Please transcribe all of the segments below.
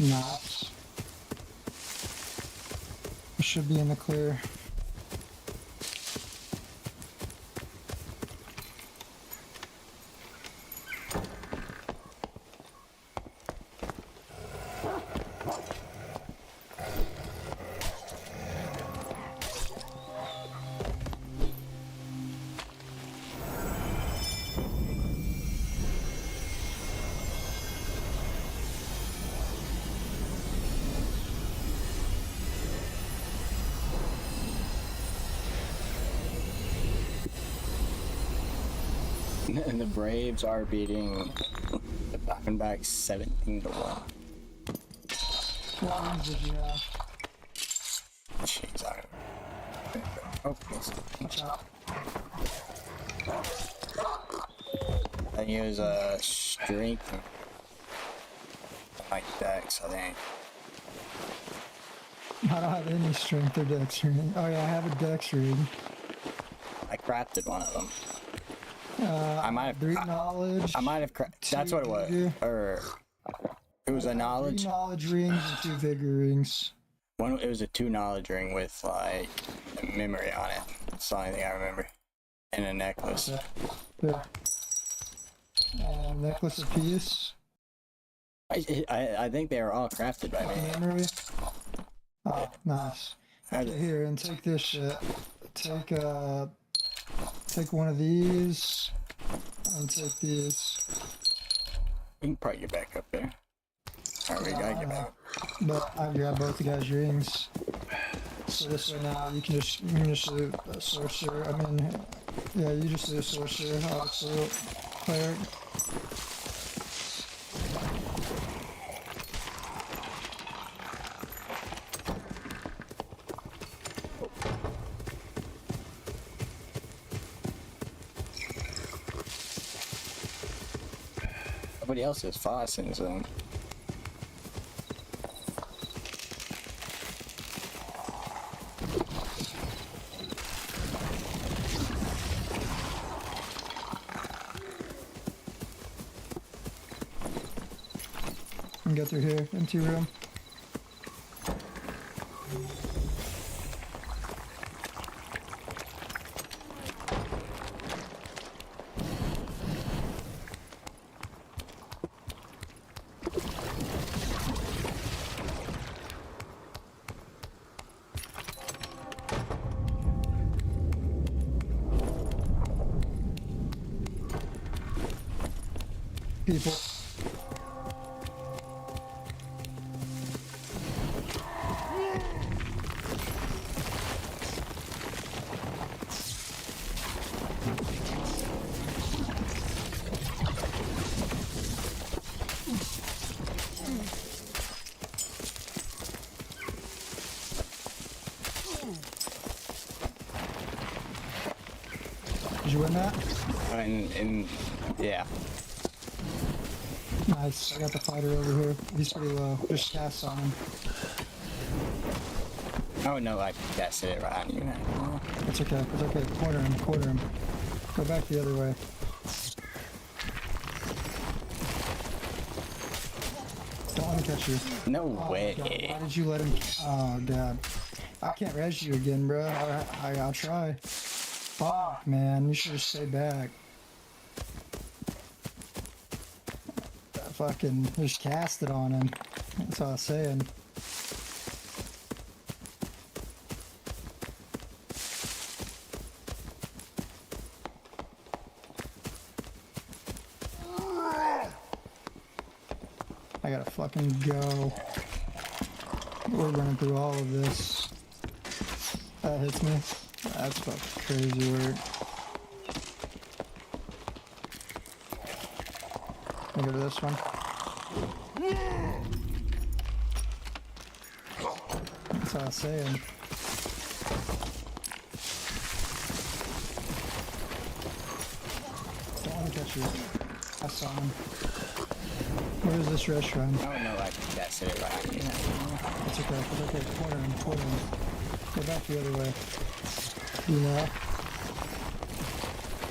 Nice. We should be in the clear. And the Braves are beating the Diamondbacks 17-1. What ones did you have? Jeez, oh, yes. Watch out. I think it was a strength like Dex, I think. I don't have any strength or dex ring. Oh yeah, I have a dex ring. I crafted one of them. I might have 3 knowledge. I might have that's what it was. vigor. Or it was a knowledge. 3 knowledge rings and 2 vigor rings. One, it was a 2 knowledge ring with like a memory on it. That's the only thing I remember. And a necklace. Yeah. Necklace of peace. I think they were all crafted by me. Memory. Oh, nice. Okay, here, and take this shit. Take one of these, and take these. We can probably get back up there. Alright, we gotta get back. But I grabbed both the guys' rings. So this way now you can just do a sorcerer. I mean, yeah, you just do a sorcerer. Absolute cleric. Nobody else is fast in zone. And get through here, empty room. People. Did you win that? And yeah. Nice. I got the fighter over here. He's pretty low. Just cast on him. Oh no, I casted it right on you now. It's okay. It's okay. Quarter him. Quarter him. Go back the other way. Don't let him catch you. No Oh, way. God. Why did you let him? Oh god. I can't res you again, bro. I'll try. Fuck, man. You should have stayed back. Fucking just cast it on him. That's what I was saying. I gotta fucking go. We're running through all of this. That hits me. That's fucking crazy work. I'll go to this one. That's what I was saying. Don't want to catch you. I saw him. Where is this restaurant? Oh no, I casted it right on you now. It's okay. It's okay. Corner him. Corner him. Go back the other way. You know?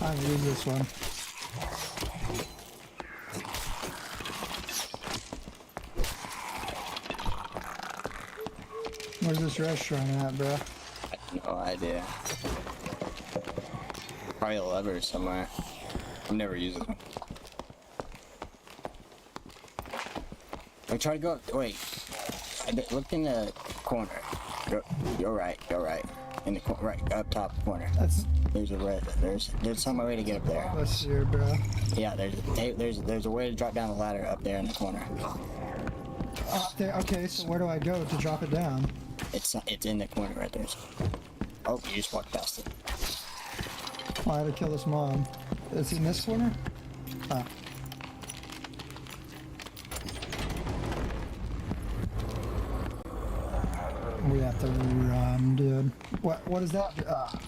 I'm gonna use this one. Where's this restaurant at, bro? I have no idea. Probably a lever somewhere. I've never used it. I try to go. Wait. Look in the corner. Go right. Go right. In the right up top corner. That's There's a red. There's some way to get up there. us here, bro. Yeah. There's a way to drop down the ladder up there in the corner. There. Okay, so where do I go to drop it down? It's in the corner right there. Oh, you just walked past it. Oh, I had to kill this mom. It's in this corner? Ah. We have to run, dude. What is that? Ah.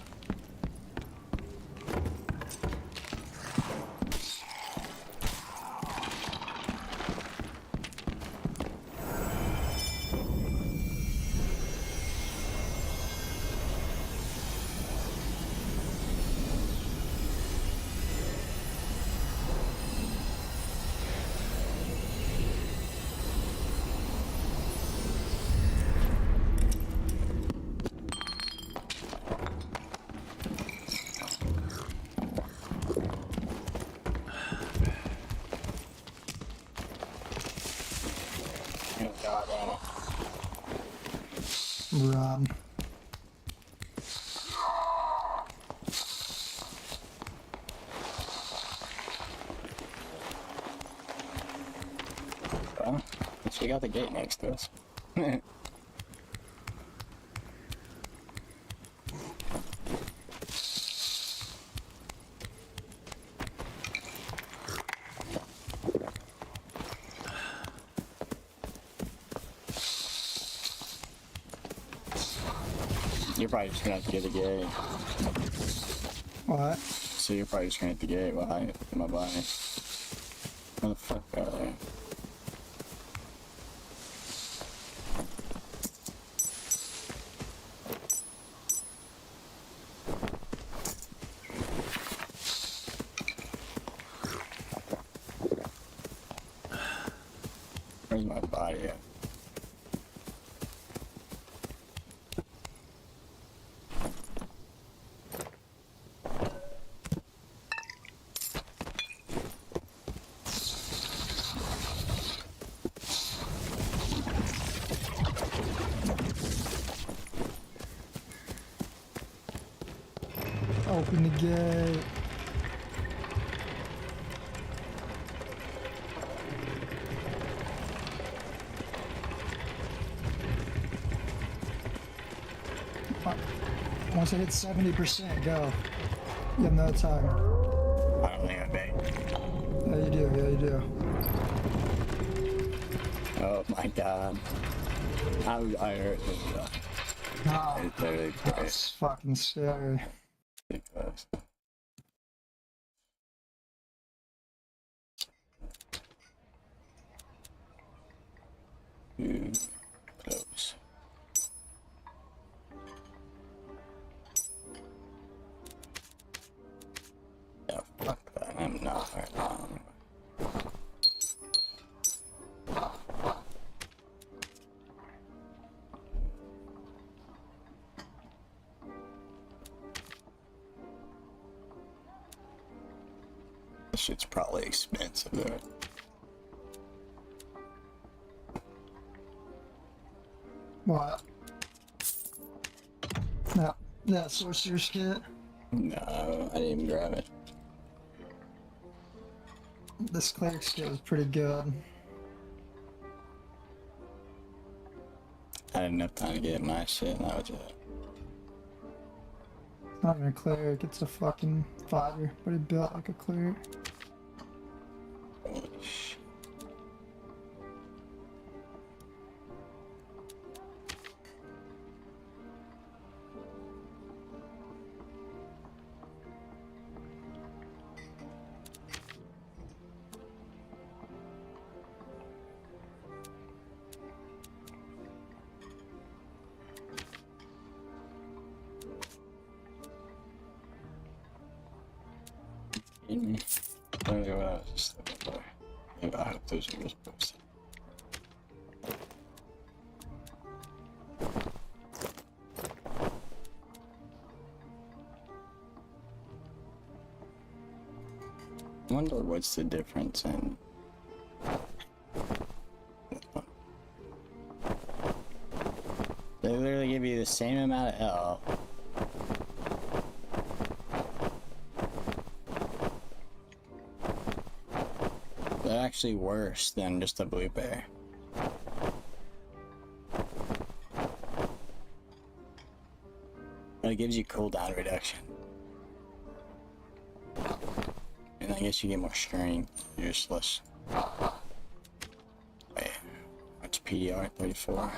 Oh God, Run. well, she got the gate next to us. You're probably just gonna have to get the gate. What? So you're probably just gonna hit the gate while I hit my body. Where the fuck are they? Where's my body at? Open the gate. Once I hit 70%, go. You have no time. I don't think I made. Yeah, you do. Yeah, you do. Oh my God. I hurt this. Ah, It's literally great. that's fucking scary. Because close. Yeah, fuck that. I'm not hurt. This shit's probably expensive though. What? No, that sorcerer's kit. No, I didn't even grab it. This cleric's kit was pretty good. I had enough time to get my shit, and that was it. Not even a cleric, it's a fucking fighter, but he built like a cleric. Holy shit. Kidding me? Look at what I was just looking for. Maybe I hope those are just posted. wonder what's the difference in. They literally give you the same amount of health. They're actually worse than just a blue bear. But it gives you cooldown reduction. And I guess you get more strength. You're just less. Wait, what's PDR at 34?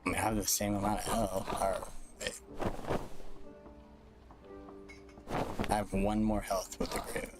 I mean, I have the same amount of health. Or, wait. I have one more health with the Graven.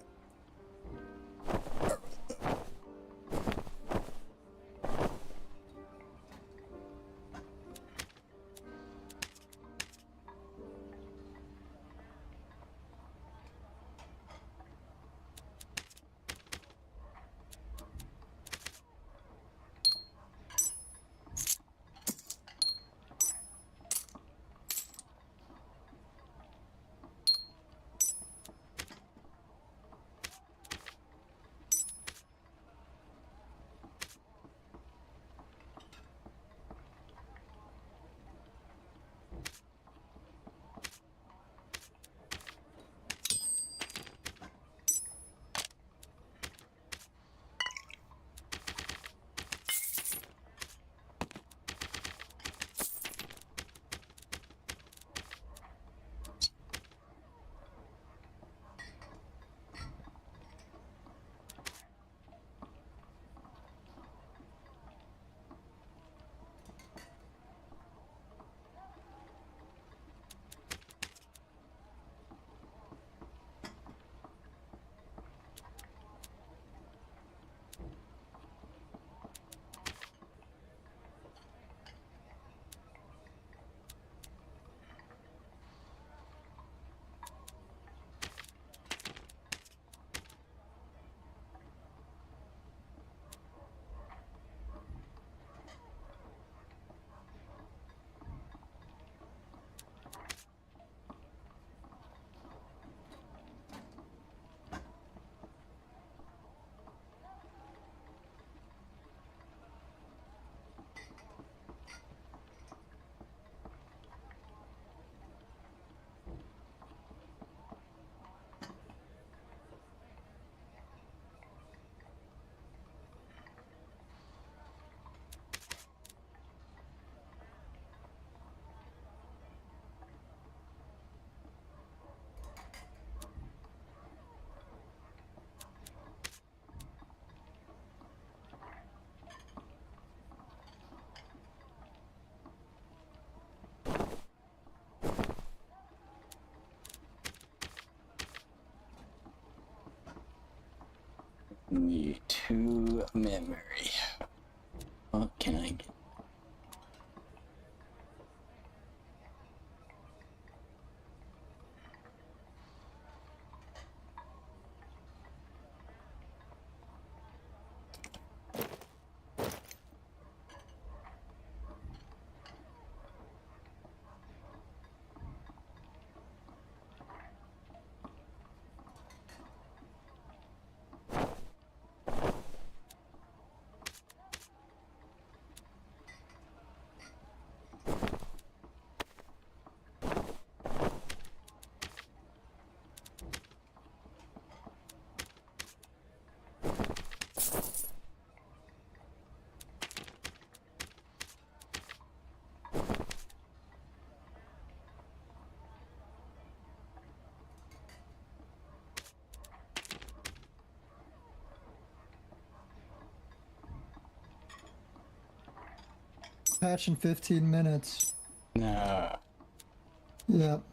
Need 2 memory. What can I get? Patch in 15 minutes. No. Yep.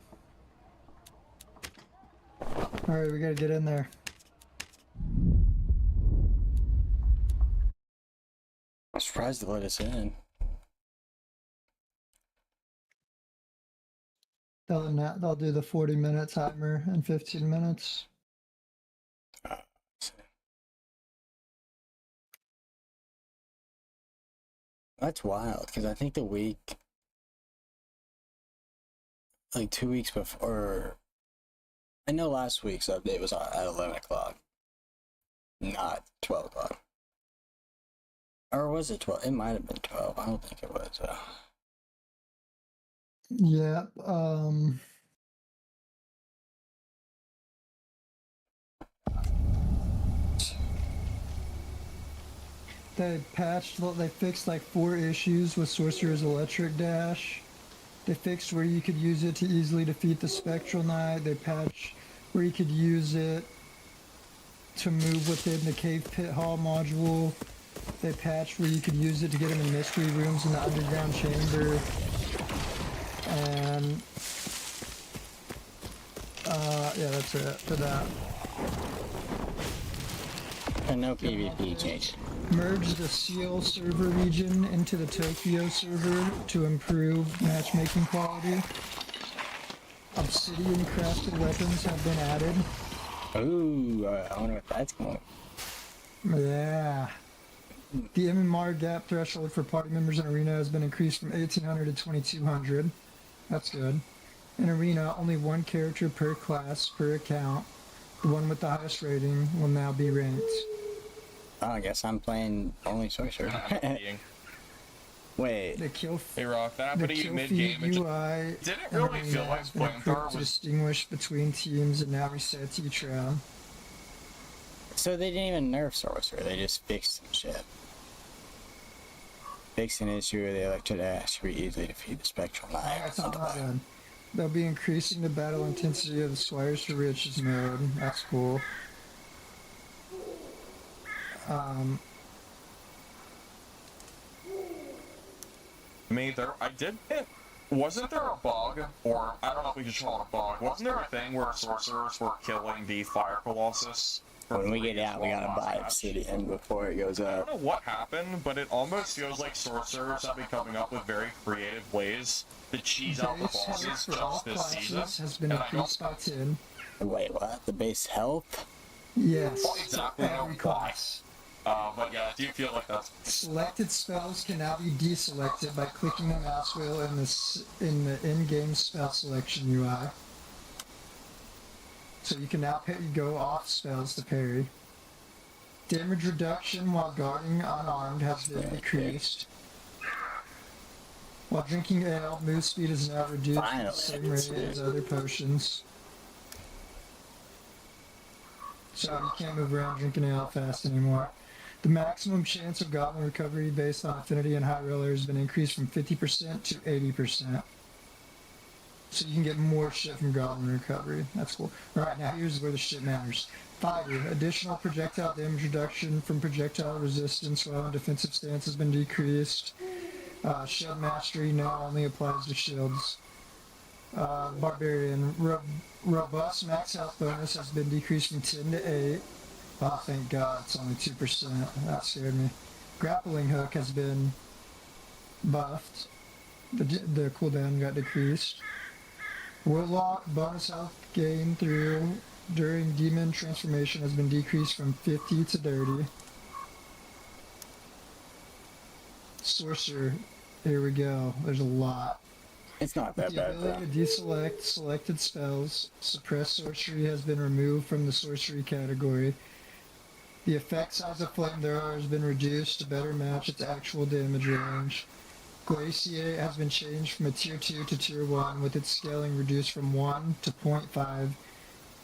Alright, we gotta get in there. I'm surprised they let us in. They'll do the 40-minute timer in 15 minutes. That's wild, because I think the week, like 2 weeks before, I know last week's update was at 11 o'clock, not 12 o'clock. Or was it 12? It might have been 12. I don't think it was. Yeah. They fixed like 4 issues with Sorcerer's Electric Dash. They fixed where you could use it to easily defeat the Spectral Knight. They patched where you could use it to move within the Cave Pit Hall module. They patched where you could use it to get into mystery rooms in the underground chamber. And yeah, that's it for that. And no PvP change. Merge the Seal server region into the Tokyo server to improve matchmaking quality. Obsidian crafted weapons have been added. Ooh, I wonder what that's going. Yeah. The MMR gap threshold for party members in Arena has been increased from 1800 to 2200. That's good. In Arena, only 1 character per class per account. The one with the highest rating will now be ranked. Oh, I guess I'm playing only Sorcerer. Wait. The kill Hey Rock, that the happened to you kill mid-game. feed UI Didn't in really Arena feel like has been Flamethrower improved to was... distinguish between teams and now resets each round. So they didn't even nerf Sorcerer, they just fixed some shit. Fixed an issue where the Electric Dash to easily defeat the Spectral Knight. That's not good. They'll be increasing the battle intensity of the Squires to Riches mode. That's cool. I did hit. Wasn't there a bug, or I don't know if we could call it a bug, wasn't there a thing where sorcerers were killing the Fire Colossus? When we get out, we gotta buy Obsidian before it goes I up. don't know what happened, but it almost feels like sorcerers have been coming up with very creative ways to cheese out the Base health bosses for all just this season. classes has been And I don't increased by 10. Wait, what? The base health? Yes. exactly know Every why. class. But yeah, I do feel like that's... Selected spells can now be deselected by clicking the mouse wheel in the in-game spell selection UI. So you can now go off spells to parry. Damage reduction while guarding unarmed has been decreased. While drinking ale, move speed is now reduced to the same rate as other potions. So you can't move around drinking ale fast anymore. The maximum chance of goblin recovery based on affinity and high roller has been increased from 50% to 80%. So you can get more shit from goblin recovery. That's cool. Alright, now here's where the shit matters. Fighter. Additional projectile damage reduction from projectile resistance while in defensive stance has been decreased. Shield mastery now only applies to shields. Barbarian. Robust max health bonus has been decreased from 10 to 8. Oh, thank God, it's only 2%. That scared me. Grappling hook has been buffed. The cooldown got decreased. Warlock bonus health gain during demon transformation has been decreased from 50 to 30. Sorcerer, here we go. There's a lot. It's not that The bad, ability though. to deselect selected spells. Suppress sorcery has been removed from the sorcery category. The effect size of Flamethrower has been reduced to better match its actual damage range. Glaciate has been changed from a tier 2 to tier 1 with its scaling reduced from 1 to 0.5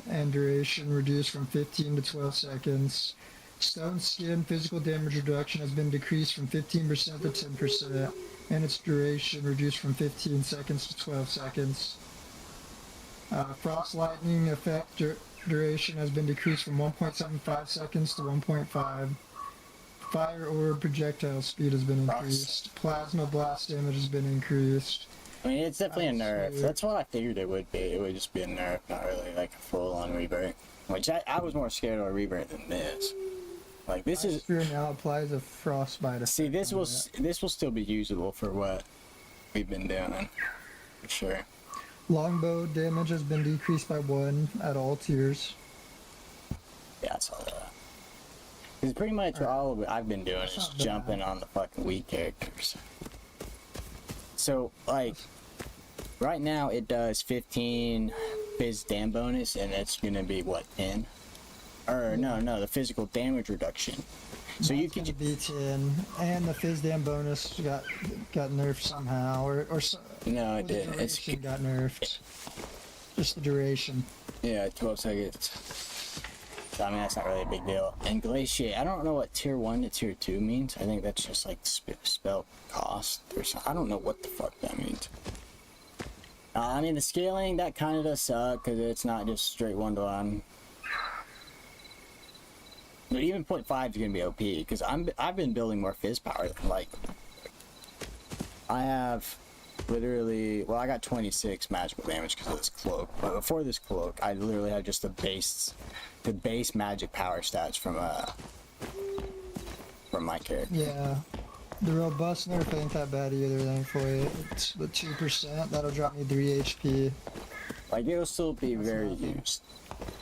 and duration reduced from 15 to 12 seconds. Stone Skin physical damage reduction has been decreased from 15% to 10% and its duration reduced from 15 seconds to 12 seconds. Frost Lightning effect duration has been decreased from 1.75 seconds to 1.5. Fire Orb projectile speed has been increased. Plasma Blast damage has been increased. I mean, it's definitely a nerf. Absolutely. That's what I figured it would be. It would just be a nerf, not really like a full-on rebirth. Which I was more scared of a rebirth than this. Like, this is... Spear now applies a frostbite effect. See, this on will that. this will still be usable for what we've been doing. For sure. Longbow damage has been decreased by 1 at all tiers. Yeah, I saw that. Because pretty much all of it I've been doing is not bad. jumping on the fucking weak characters. So, like, right now it does 15 phys dam bonus, and it's gonna be what, 10? Or no, the physical damage reduction. So you That's could gonna be 10, and the Fizz Dam bonus got nerfed somehow, or no, or it the didn't. It's duration got nerfed. Just the duration. yeah, 12 seconds. So, I mean, that's not really a big deal. And Glaciate, I don't know what tier 1 to tier 2 means. I think that's just like spell cost or something. I don't know what the fuck that means. I mean, the scaling, that kind of does suck because it's not just straight 1-to-1. But even 0.5 is going to be OP because I've been building more fizz power than like. I have literally, well, I got 26 magical damage because of this cloak. But before this cloak, I literally had just the base magic power stats from my character. Yeah. The robust nerf ain't that bad either, thankfully. It's the 2%, that'll drop me 3 HP. Like, it'll still be very used.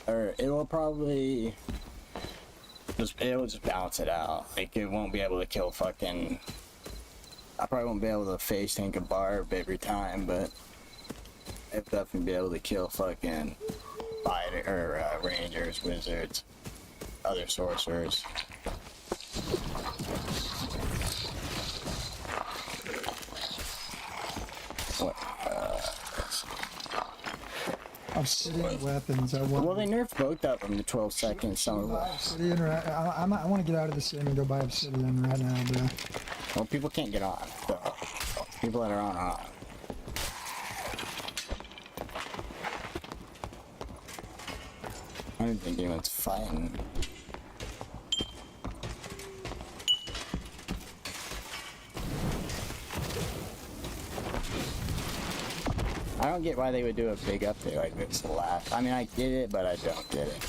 Or it will probably it'll just balance it out. Like, it won't be able to kill fucking. I probably won't be able to face tank a barb every time, but it'll definitely be able to kill fucking fighter or rangers, wizards, other sorcerers. What? Obsidian weapons, I want. Well, they nerfed both of them to 12 seconds. Some Buy Obsidian right, I want to get out of this game and go buy Obsidian right now, bro. well, people can't get on. So people that are on are on. I don't think anyone's fighting. I don't get why they would do a big update like this last. I mean, I get it, but I don't get it.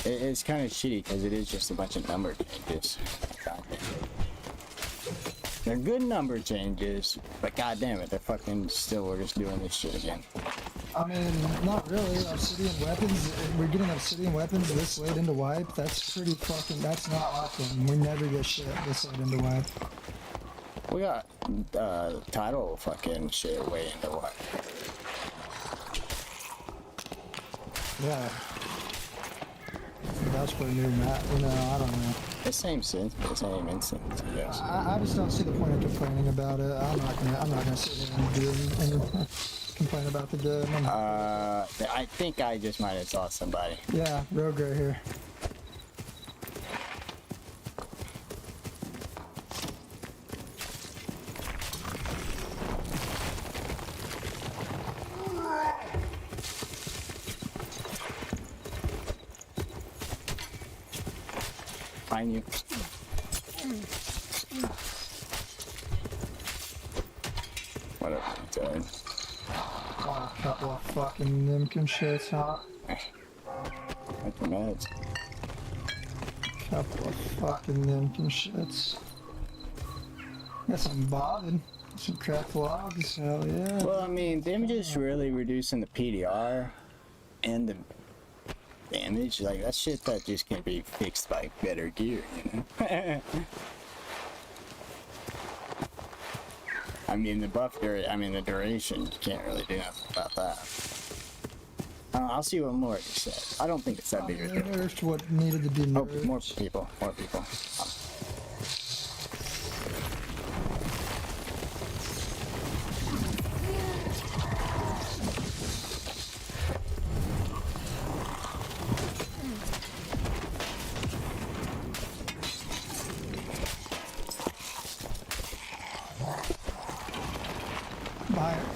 It's kind of shitty because it is just a bunch of number changes. They're good number changes, but goddamn it, they're fucking still, we're just doing this shit again. I mean, not really. Obsidian weapons, we're getting Obsidian weapons this late into wipe. That's pretty fucking, that's not often. We never get shit this late into wipe. We got title fucking shit way into what? Yeah. That's for a new map. You know, I don't know. The same sense, the same instance, I guess. I just don't see the point of complaining about it. I'm not gonna sit here and do and complain about the game. I think I just might have saw somebody. Yeah, Rogue right here. Find you. Whatever, you died. Oh, a couple of fucking Nimkin shits, huh? Like the meds. Couple of fucking Nimkin shits. Got some bobbing. Some cracked logs, hell yeah. Well, I mean, them just really reducing the PDR and the damage. Like, that's shit that just can be fixed by better gear, you know? I mean, the buff the duration, you can't really do nothing about that. I'll see what more it says. I don't think it's that big a They deal. nerfed what needed to be Oh, nerfed. more people, more people.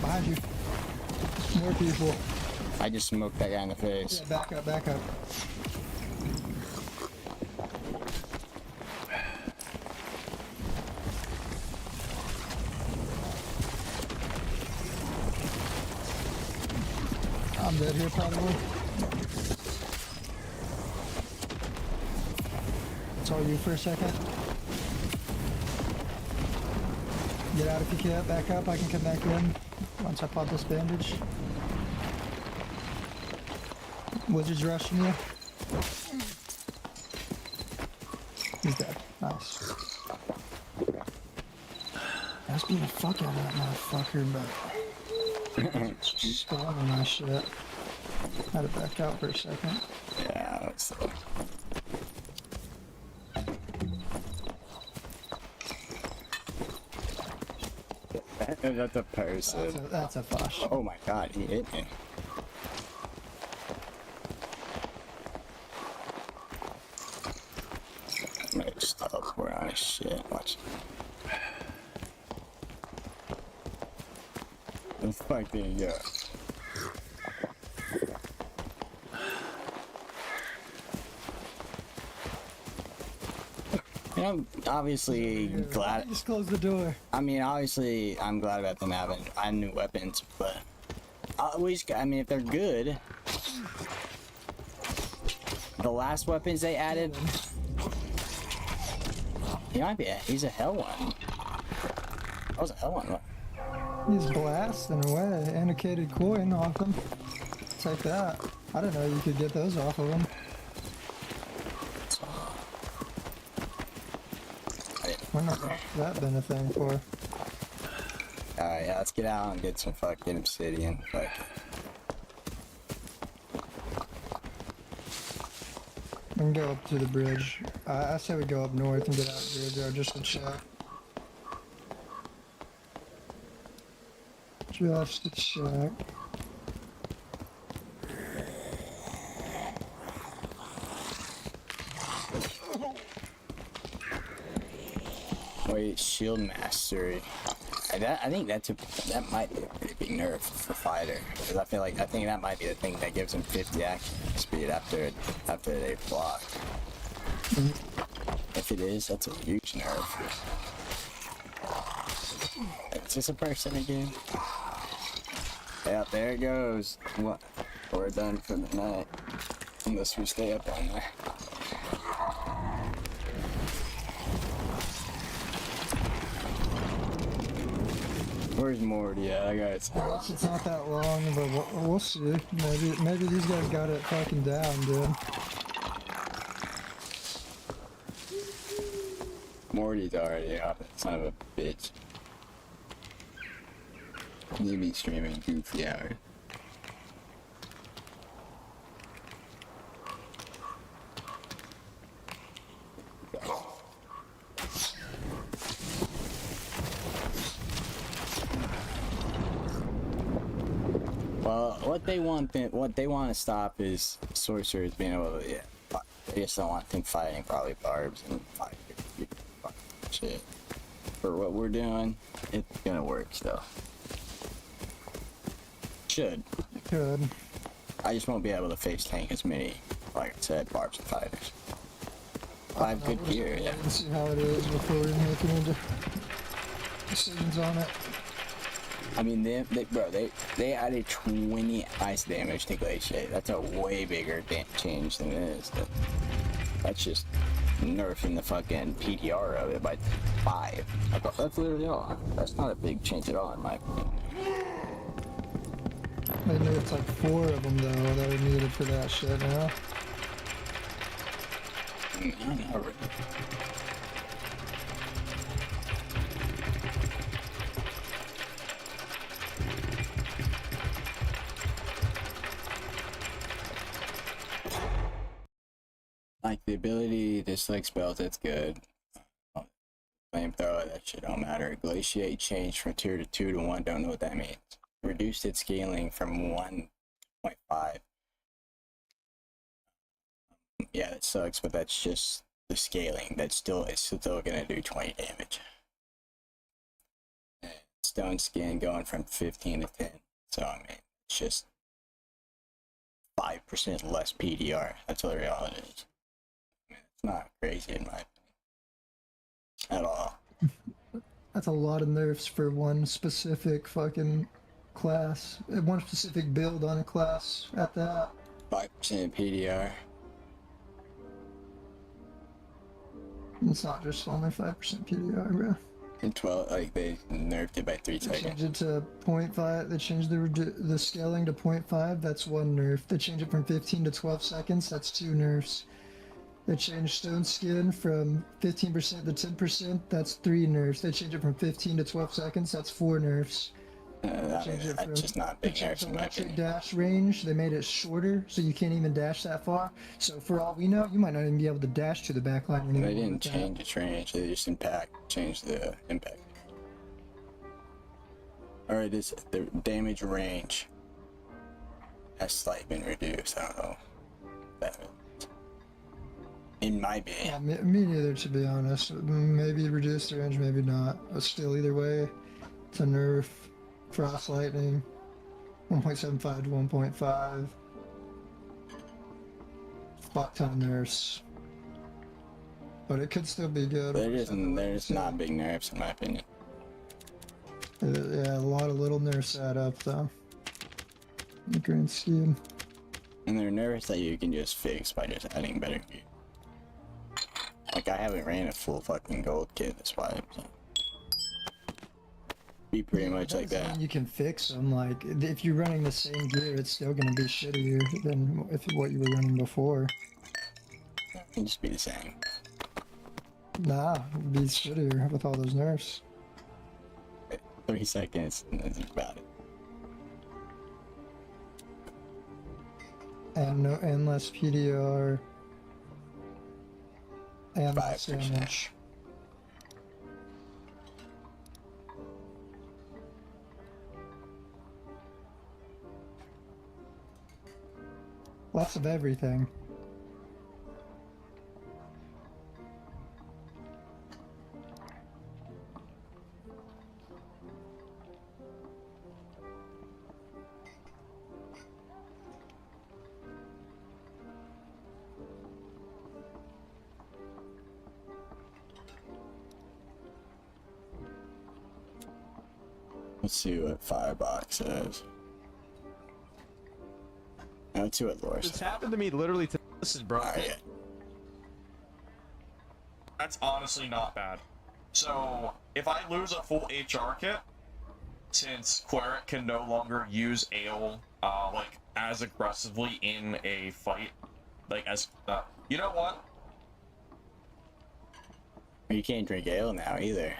Behind you. More people. I just smoked that guy in the face. Yeah, back up, back up. I'm dead here, probably. It's all you for a second. Get out if you can. Back up. I can come back in once I pop this bandage. Wizard's rushing you. He's dead. Nice. That's Get the fuck out of that motherfucker, but spamming my shit. Had to back out for a second. Yeah, it's that's a person. That's a fush. Oh my god, he hit me. I'm gonna stop. We're on his shit. Watch. The fuck did he go? You know, obviously glad. Just close the door. I mean, obviously, I'm glad about them having new weapons, but I mean, if they're good, the last weapons they added, he might be. He's a hell one. That was a hell one. He's blasting away. Annotated coin off him. Take that. I didn't know you could get those off of him. I wonder what that been a thing for. Alright, yeah, let's get out and get some fucking obsidian. Fuck. We can go up to the bridge. I say we go up north and get out of the graveyard just to check. Just to check. Wait, shield mastery. I think that might be a pretty big nerf for fighter, because I think that might be the thing that gives them 50 action speed after they block. If it is, that's a huge nerf. Is this a person again? Yeah, there it goes. What? We're done for the night, unless we stay up all night. Where's Morty at? I got it. It's not that long, but we'll see. Maybe these guys got it fucking down, dude. Morty's already out. Son of a bitch. You be streaming goofy hours. Well, what they want to stop is sorcerers being able to, they just don't want them fighting probably barbs and shit. For what we're doing, it's gonna work still. Should. Good. I just won't be able to face tank as many, like I said, barbs and fighters. I have good gear, yeah. Let's see how it is before we make any decisions on it. I mean, they added 20 ice damage to Glaciate. That's a way bigger change than it is. That's just nerfing the fucking PDR of it by 5. That's literally all. That's not a big change at all, in my opinion. They knew it's like 4 of them though that are needed for that shit now. I know, right? Like the ability to select spells, that's good. Flamethrower, that shit don't matter. Glaciate changed from tier to 2 to 1, don't know what that means. Reduced its scaling from 1.5. Yeah, that sucks, but that's just the scaling. It's still gonna do 20 damage. And stone skin going from 15 to 10. So I mean, it's just 5% less PDR. That's what all it is. It's not crazy in my opinion. At all. That's a lot of nerfs for one specific fucking class. One specific build on a class at that. 5% PDR. It's not just only 5% PDR, bro. And 12, like they nerfed it by 3 They seconds. changed it to 0.5. They changed the scaling to 0.5. That's one nerf. They changed it from 15 to 12 seconds. That's 2 nerfs. They changed Stone Skin from 15% to 10%. That's 3 nerfs. They changed it from 15 to 12 seconds. That's 4 nerfs. That's just not They big changed nerfs in my electric opinion. dash range. They made it shorter, so you can't even dash that far. So for all we know, you might not even be able to dash to the back line anymore. They didn't with that. change its range. They just changed the impact. Alright, this the damage range has slightly been reduced. I don't know. That it might be. Yeah, me neither, to be honest. Maybe reduce the range, maybe not. But still, either way, it's a nerf. Frost Lightning, 1.75 to 1.5. Fuck ton nerfs. But it could still be good. There's not big nerfs in my opinion. Yeah, a lot of little nerfs add up, though. In the grand scheme. And they're nerfs that you can just fix by just adding better gear. Like, I haven't ran a full fucking gold kit this why. So. Be pretty much like Doesn't that. mean you can fix them. Like, if you're running the same gear, it's still gonna be shittier than what you were running before. It'd just be the same. Nah, it'd be shittier with all those nerfs. 30 seconds, and that's about it. And less PDR. And less 5%. damage. Lots of everything. Let's see what Firebox says. Let's see what Lore This says. happened to me literally today. Listen, bro. Alright. That's honestly not bad. So, if I lose a full HR kit, since Cleric can no longer use ale, like, as aggressively in a fight, like, as, you know what? You can't drink ale now either.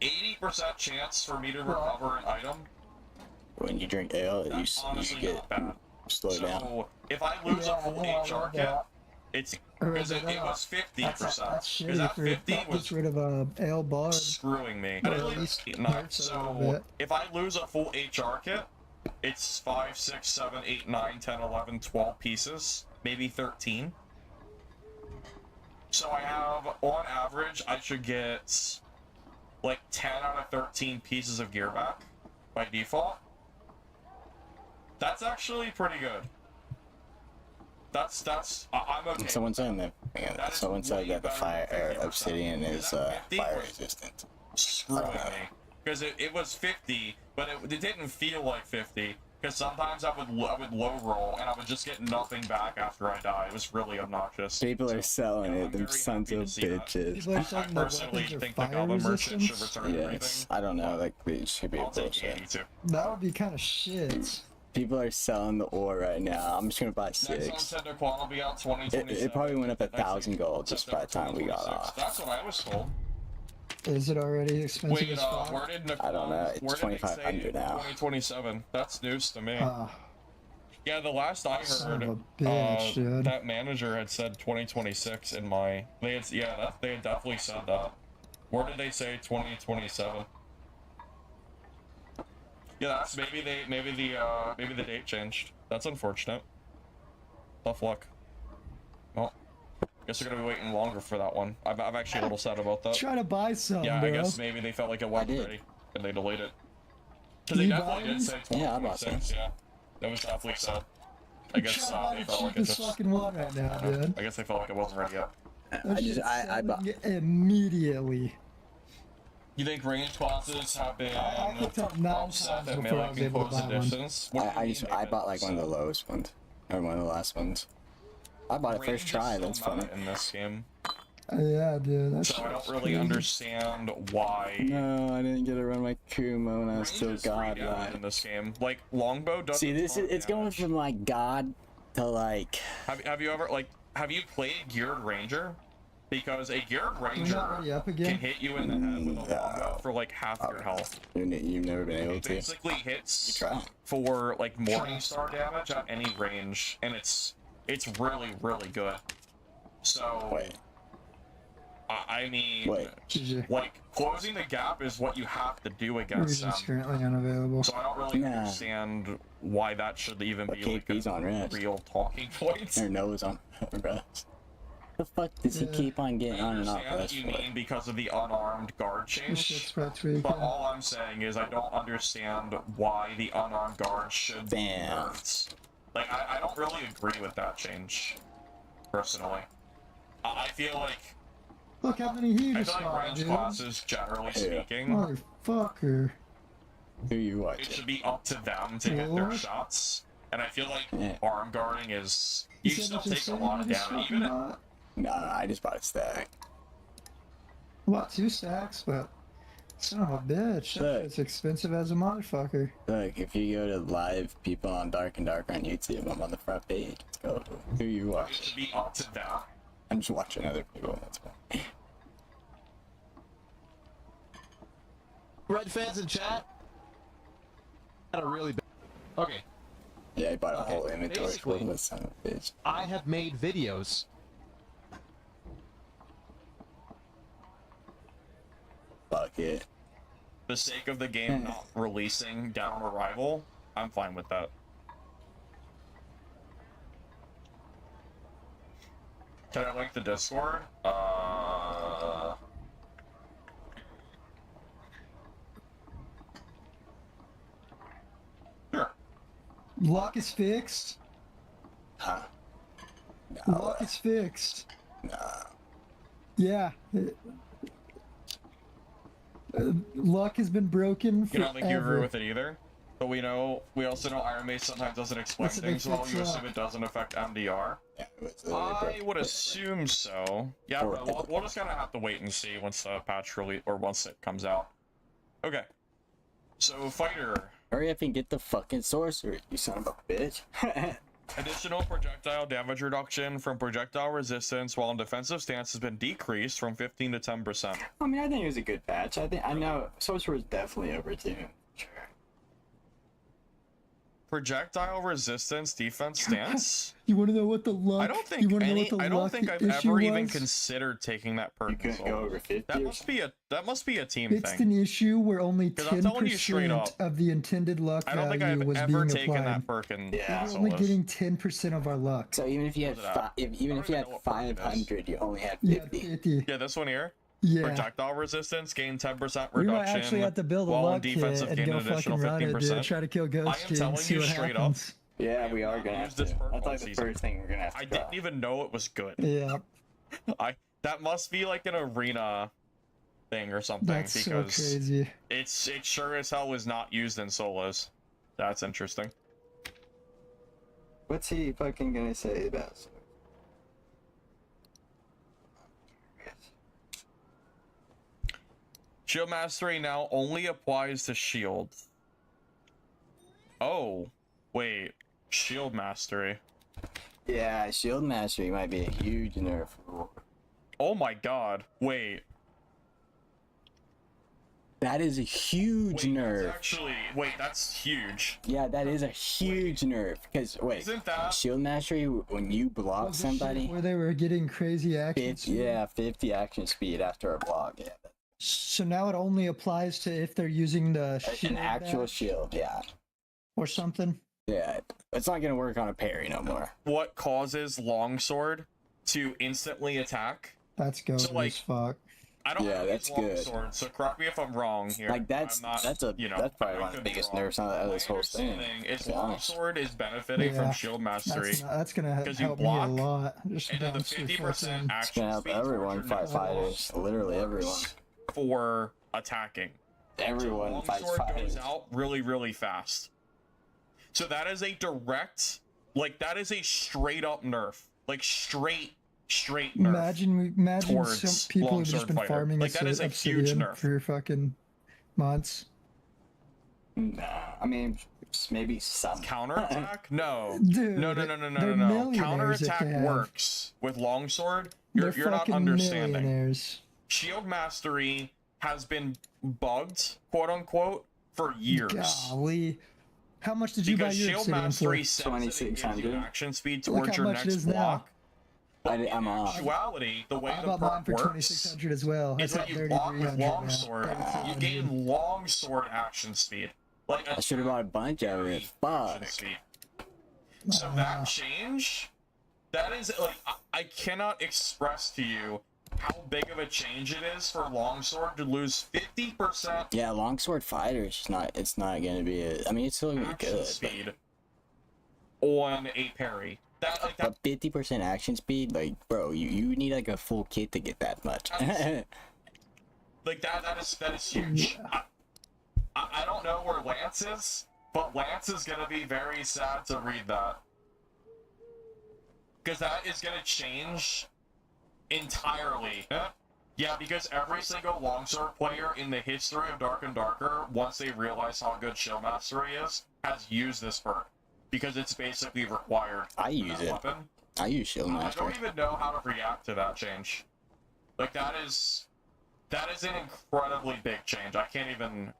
80% chance for me to recover an item. When you drink ale, you That's honestly get not bad. slowed down. So, if I lose a full HR kit, it's because it was 50%. That's Because shitty that for 50 that was gets rid of Ale Bard. screwing me. Or at least No, hurts a little so bit. if I lose a full HR kit, it's 5, 6, 7, 8, 9, 10, 11, 12 pieces, maybe 13. So I have, on average, I should get like 10 out of 13 pieces of gear back by default. That's actually pretty good. I'm okay. Someone said that. Yeah, That is someone said way that the better than fire 50%. obsidian is Is that 50 fire or- resistant. Screwing me. Because it was 50, but it didn't feel like 50. Because sometimes I would low roll and I would just get nothing back after I die. It was really obnoxious. People are selling yeah, it, I'm them very sons happy of to see that. bitches. People are I saying the personally weapons are think the fire Goblin Merchant should resistance. return Yes, everything. I don't know, like it should be a I'll take bullshit. 82. That would be kind of shit. People are selling the ore right now. I'm just gonna buy Next 6. Nintendo Quan will be out 2027. It probably went up Next 1,000 gold just by the time we got 2026. off. That's what I was told. Is it already expensive Wait, as fuck? where did Nicole, I don't know, it's where did it say 2,500 now. 2027. That's news to me. Ah, Yeah, the last I Son heard, of a bitch, dude. that manager had said 2026 in my. They had definitely said that. Where did they say 2027? Yeah, that's maybe the date changed. That's unfortunate. Tough luck. Well, guess we're gonna be waiting longer for that one. I'm actually a little sad about that. try to buy some, Yeah, bro. I guess maybe they felt like it wasn't did. ready and they delayed it. Because they You definitely buy did them? say Yeah, I bought 2026. Yeah, that was definitely said. I guess Try to buy they the felt like it cheapest just. fucking one right now, dude. I guess they felt like it wasn't ready yet. I bought. Immediately. You think range classes have been I looked up 9 offset times at before I was making able to closed buy one. editions? What do you mean I they've bought been like one of the offset? lowest ones, or one of the last ones. I bought it Range first is try. still That's funny. meta in this game, Yeah, dude. That's so I don't really understand why. No, I didn't get to run my Kuma when I was Range still is free down godlike. in this game. Like longbow doesn't. See, this farm is it's going damage. from like god to like. Have you ever have you played Geared Ranger? Because a Geared We're Ranger not already up can again. hit you in the head with a longbow for like half your health. You've never been able It to. basically hits Try. for like Morningstar damage at any range, and it's really good. So Wait. I mean, Wait. GG. like closing the gap is what you have to do against them. Region's currently unavailable. So I don't really Nah. understand why that should even But be like KP's on a rest. real talking point. Their nose on bro. The fuck does he Yeah. keep on I getting on and off understand rest that you for? mean because of the unarmed guard This change. shit's about tweaking. But all I'm saying is I don't understand why the unarmed guard should be Damn. nerfed. Like, I don't really agree with that change, personally. I feel like Look how many he I just feel like saw, range dude. classes, generally Yeah. speaking, Motherfucker. Who you it watching? should be up to them to hit their What? shots. And I feel like Yeah. arm guarding is You you said still that take a you're lot of saying you just damage, fucking even bought- No, I just bought a stack. What, 2 stacks? But son of a bitch, that Look. shit's expensive as a motherfucker. Look, if you go to live people on Dark and Dark on YouTube, I'm on the front page. Let's go. Who you it watching? should be up to them. I'm just watching other people. That's fine. Red fans in chat. Had a really bad. Okay, Yeah, I bought a Okay, whole inventory full basically- of this son of a bitch. I have made videos. Fuck it. For the sake of the game not releasing down arrival, I'm fine with that. Can I link the Discord? Sure. Lock is fixed. Huh? No, Lock is fixed. no. Yeah. Luck has been broken You forever. don't think you agree with it either? But we also know Iron Mace sometimes doesn't explain What's the things well. difference, You assume it doesn't affect MDR. Yeah, it was literally I broken. would assume so. Yeah, Or- but we'll just kind of have to wait and see once the patch release or once it comes out. Okay. So fighter, Hurry up and get the fucking sorcerer, you son of a bitch. additional projectile damage reduction from projectile resistance while in defensive stance has been decreased from 15 to 10%. I mean, I think it was a good patch. I know sorcerer was definitely overtuned. Sure. Projectile resistance defense stance. You want to know what the luck? I don't think you wanna know any. what the I don't luck think I've issue ever even was? considered taking that You perk. couldn't go over 50 That or must be a team It's thing. an issue where only 'Cause I'm telling you straight 10% up, of the intended luck I don't think value I've was ever being taken applied. that perk in Yeah. We're only Solus. getting 10% of our luck. So even if you had What was it at? even I if don't you even had know what perk it is. 500, you only had Yeah, 50. 50. Yeah, this one here. Yeah. Projectile resistance gain 10% We reduction. might actually have to build a while in luck kit defensive and gain go an additional fucking run it, dude. 15%. Try to kill Ghost I am King telling and see you what straight up, happens. Yeah, we are I've gonna have used this to. perk That's all like the season. first thing we're gonna have to I try. didn't even know it was good. Yeah, That must be like an arena thing or something that's so because crazy. it sure as hell was not used in solos. That's interesting. What's he fucking gonna say about it? Shield mastery now only applies to shields. Oh, wait. Shield mastery. Yeah, shield mastery might be a huge nerf. Oh my god. Wait. That is a huge nerf. That's huge. Yeah, that is a huge nerf. Because wait, Isn't that shield mastery when you block Was this shit somebody, where they were getting crazy action 50, speed? yeah, 50 action speed after a block. Yeah, So now it only applies to if they're using the shield an actual dash shield. Yeah, or something. yeah. It's not gonna work on a parry no more. what causes longsword to instantly attack? That's goated like, as fuck. I don't Yeah, have that's these good. longsword, so correct me if I'm wrong here. Like that's I'm not, that's you know, that's probably I one of the could be biggest wrong. nerfs out of this My whole thing. understanding is to be honest. longsword is benefiting Yeah, from shield mastery. That's gonna 'Cause you help block, me a lot. Just And then the bounce through 50% fucking- It's action gonna help speed everyone towards fight your fighters. Literally everyone. for attacking. Everyone fights Longsword fighters. goes out really, really fast. So that is a direct, like that is a straight up nerf, like straight nerf. Imagine towards some people have just longsword been fighter. farming Like, that is a huge obsidian nerf. for fucking months. Nah, I mean, Maybe some. Counterattack? No. Dude, No. they're millionaires if Counterattack they have- works with longsword. They're You're not fucking understanding. millionaires. Shield mastery has been bugged, quote unquote, for years. Golly. How much did you buy Because your shield Obsidian for? mastery says that it gives you 2600. action speed Look towards how your much it next is now. block. But I'm in off. actuality, the way I the bought mine perk for works 2600 as well. is It's when at you block with 3300 now. longsword, you 3400. gain longsword action speed. Like I should have bought a bunch of it. Fuck. action speed. So that change, that is like I cannot express to you how big of a change it is for longsword to lose 50% Yeah, longsword fighter is just not. It's not gonna be. I mean, it's still gonna be action good. speed on a parry. That like that But 50% action speed, like, bro, you need like a full kit to get that much. like that is huge. I don't know where Lance is, but Lance is gonna be very sad to read that. Because that is gonna change entirely. Yeah, because every single longsword player in the history of Dark and Darker, once they realize how good Shield Mastery is, has used this perk. Because it's basically required. I use it. Weapon. I use Shield I Master. don't even know how to react to that change. Like that is an incredibly big change. I can't even.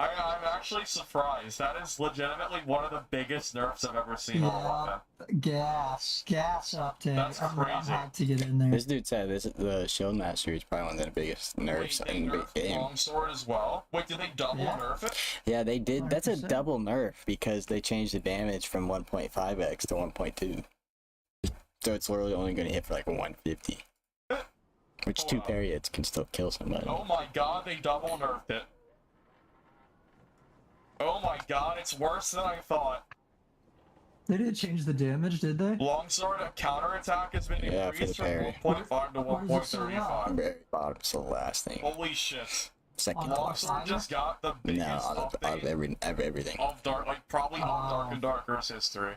I'm actually surprised. That is legitimately one of the biggest nerfs I've ever seen on a weapon. Gas uptake. That's I'm crazy. had to get in there. This dude said the Shield Master is probably one of the biggest nerfs Wait, they in the nerfed game. longsword as well. Wait, did they double Yeah. nerf it? Yeah, they did. That's a 100%. double nerf because they changed the damage from 1.5x to 1.2. So it's literally only going to hit for like a 150. Which two parry hits can still kill somebody. Oh my god, they double nerfed it. Oh my god, it's worse than I thought. They didn't change the damage, did they? Longsword counterattack has been Yeah, for the increased from parry. 1.5 to Where does it say 1.35. Very bottom's the last thing. Holy shit. Second Oh, last. Longsword just got the biggest No, out of update everything. of Dark, like probably all Dark Oh. and Darker's history.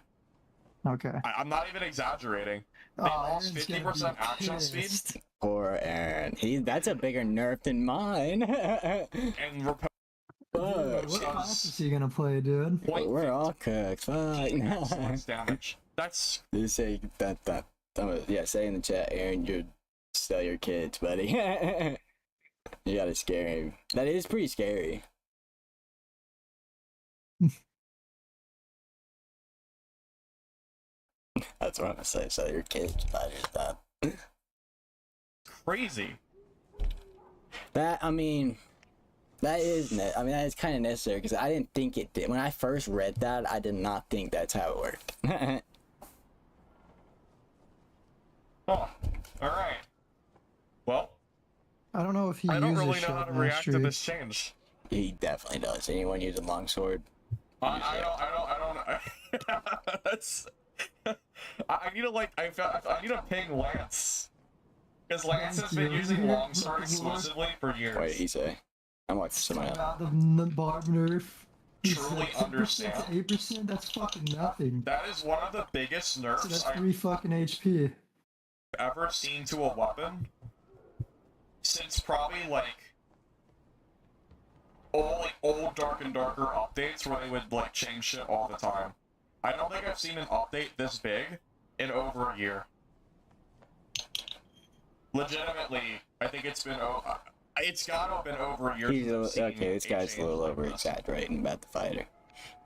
Okay. I'm not even exaggerating. They Oh, lost Aaron's gonna 50% be action speed pissed. Poor Aaron. That's a bigger nerf than mine. and Dude, Fuck. what class is he gonna play, dude? We're all cooked. Fuck. excellence damage. That's Just say that. Yeah, say in the chat, Aaron, you sell your kids, buddy. You gotta scare him. That is pretty scary. That's what I'm gonna say. Sell your kids, buddy. crazy. That I mean, that is that is kind of necessary because I didn't think it did. When I first read that, I did not think that's how it worked. Oh, alright. Well, I don't know if he I don't uses really know how shield to react to mastery. this change. He definitely does. Anyone using longsword? I don't. That's. I need to I need to ping Lance. Because Lance has been Thank you. using longsword exclusively for years. What did he say? I'm watching somebody else. About the barb nerf. He Truly said 10% understand. to 8%, that's fucking nothing. That is one of the biggest So nerfs that's I've 3 fucking HP. ever seen to a weapon since probably like old Dark and Darker updates where they would like change shit all the time. I don't think I've seen an update this big in over a year. Legitimately, I think it's been it's gotta have been over a year. He's since I've seen okay, this a guy's a change little like over this. exaggerating about the fighter.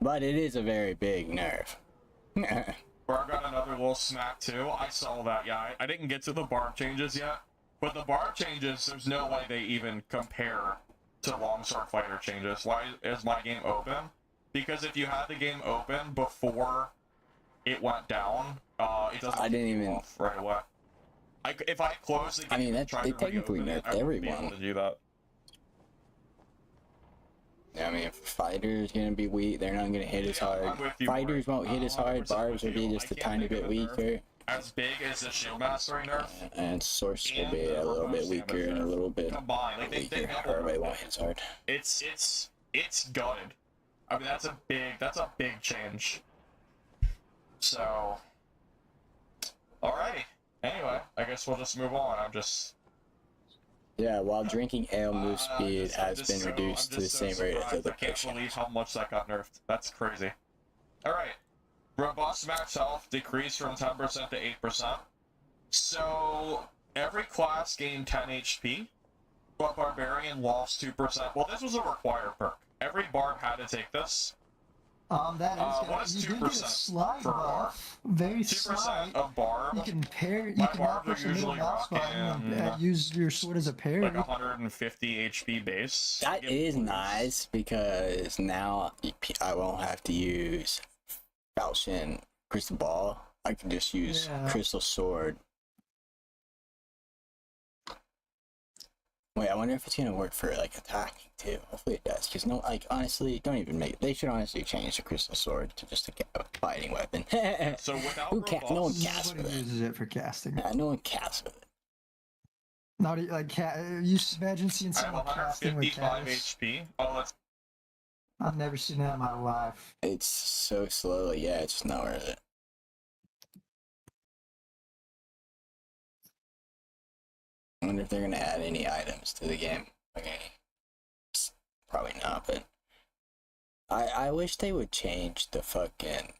But it is a very big nerf. Barb got another little smack too. I saw that, yeah. I didn't get to the barb changes yet. But the barb changes, there's no way they even compare to longsword fighter changes. Why is my game open? Because if you had the game open before it went down, it doesn't I didn't kick you even- off right away. If I close the game I mean, and try they to technically reopen it, nerfed I wouldn't be everyone. able to do that. I mean, if fighter's gonna be weak, they're not gonna hit as Yeah, hard. I'm with you, Fighters Mark. won't hit as I'm hard. 100% Barbs will with be you. just a I can't tiny think of bit a nerf weaker, As big as the shield mastery nerf, and source will And be the a little bit reverse weaker damage and a nerf. little bit combined, like they weaker. double Everybody nerfed won't it. hit as hard. It's gutted. I mean that's a big change. So alrighty. Anyway, I guess we'll just move on. Yeah, while drinking ale, move speed has I'm been so- reduced I'm to the just so same rate as surprised. other I can't potions. believe how much that got nerfed. That's crazy. Alright. Robust max health decreased from 10% to 8%. So, every class gained 10 HP, but Barbarian lost 2%. Well, this was a required perk. Every barb had to take this. That is what is you did get a 2% slide for buff. Very 2% slight. of barb, You can pair. You My can now barbs are push the middle usually mouse button and rocking, use your sword as a parry. like 150 HP base. That Give is boost. nice because now I won't have to use Falchion Crystal Ball. I can just use Yeah. Crystal Sword. Wait, I wonder if it's gonna work for like attacking too. Hopefully it does. Cause no, like honestly, don't even make. They should honestly change the Crystal Sword to just a fighting weapon. So without Who ca- no one robust- casts with Nobody it. uses it for casting. Yeah, no one casts with it. Not like you imagine seeing I have someone casting with 155 Cass. HP. Oh, that's I've never seen that in my life. It's so slow. Yeah, it's just not worth it. I wonder if they're gonna add any items to the game. Okay, probably not. But I wish they would change the fucking.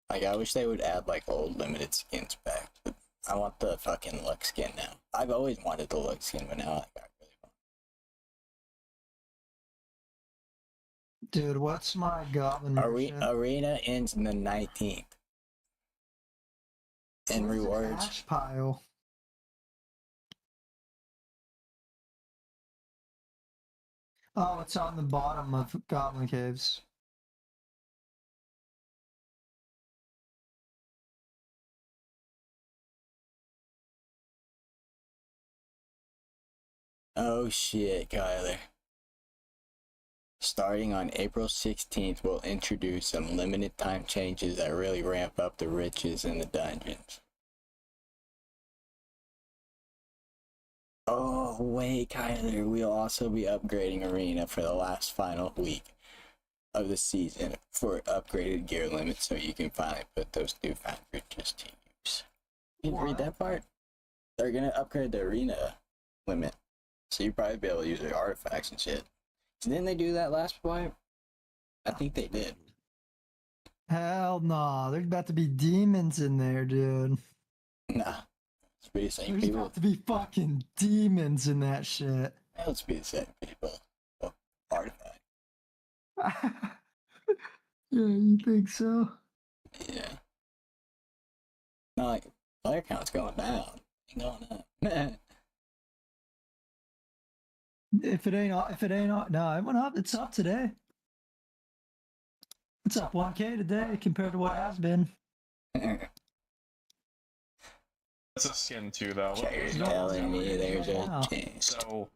Like I wish they would add like old limited skins back. But I want the fucking luck skin now. I've always wanted the luck skin, but now I really want. Dude, what's my goblin mission? Arena ends in the 19th. And Where's the rewards. ash pile. Oh, it's on the bottom of Goblin Caves. Oh shit, Kyler. Starting on April 16th, we'll introduce some limited time changes that really ramp up the riches in the dungeons. Oh, wait, Kyler, we'll also be upgrading Arena for the last final week of the season for upgraded gear limits so you can finally put those newfound riches to use. You didn't read that part? They're gonna upgrade the Arena limit. So you'll probably be able to use their artifacts and shit. Didn't they do that last wipe? I think they did. Hell no, there's about to be demons in there, dude. Nah. Let's be the same There's people. about to be fucking demons in that shit. Let's be the same people. Oh, artifact. Yeah, you think so? Yeah. Not like player count's going down. Ain't going up. If it ain't, no, it went up. It's up today. It's up 1K today compared to what it has been. it's a skin too, though. You're No, telling me it's there's right a now. change. So,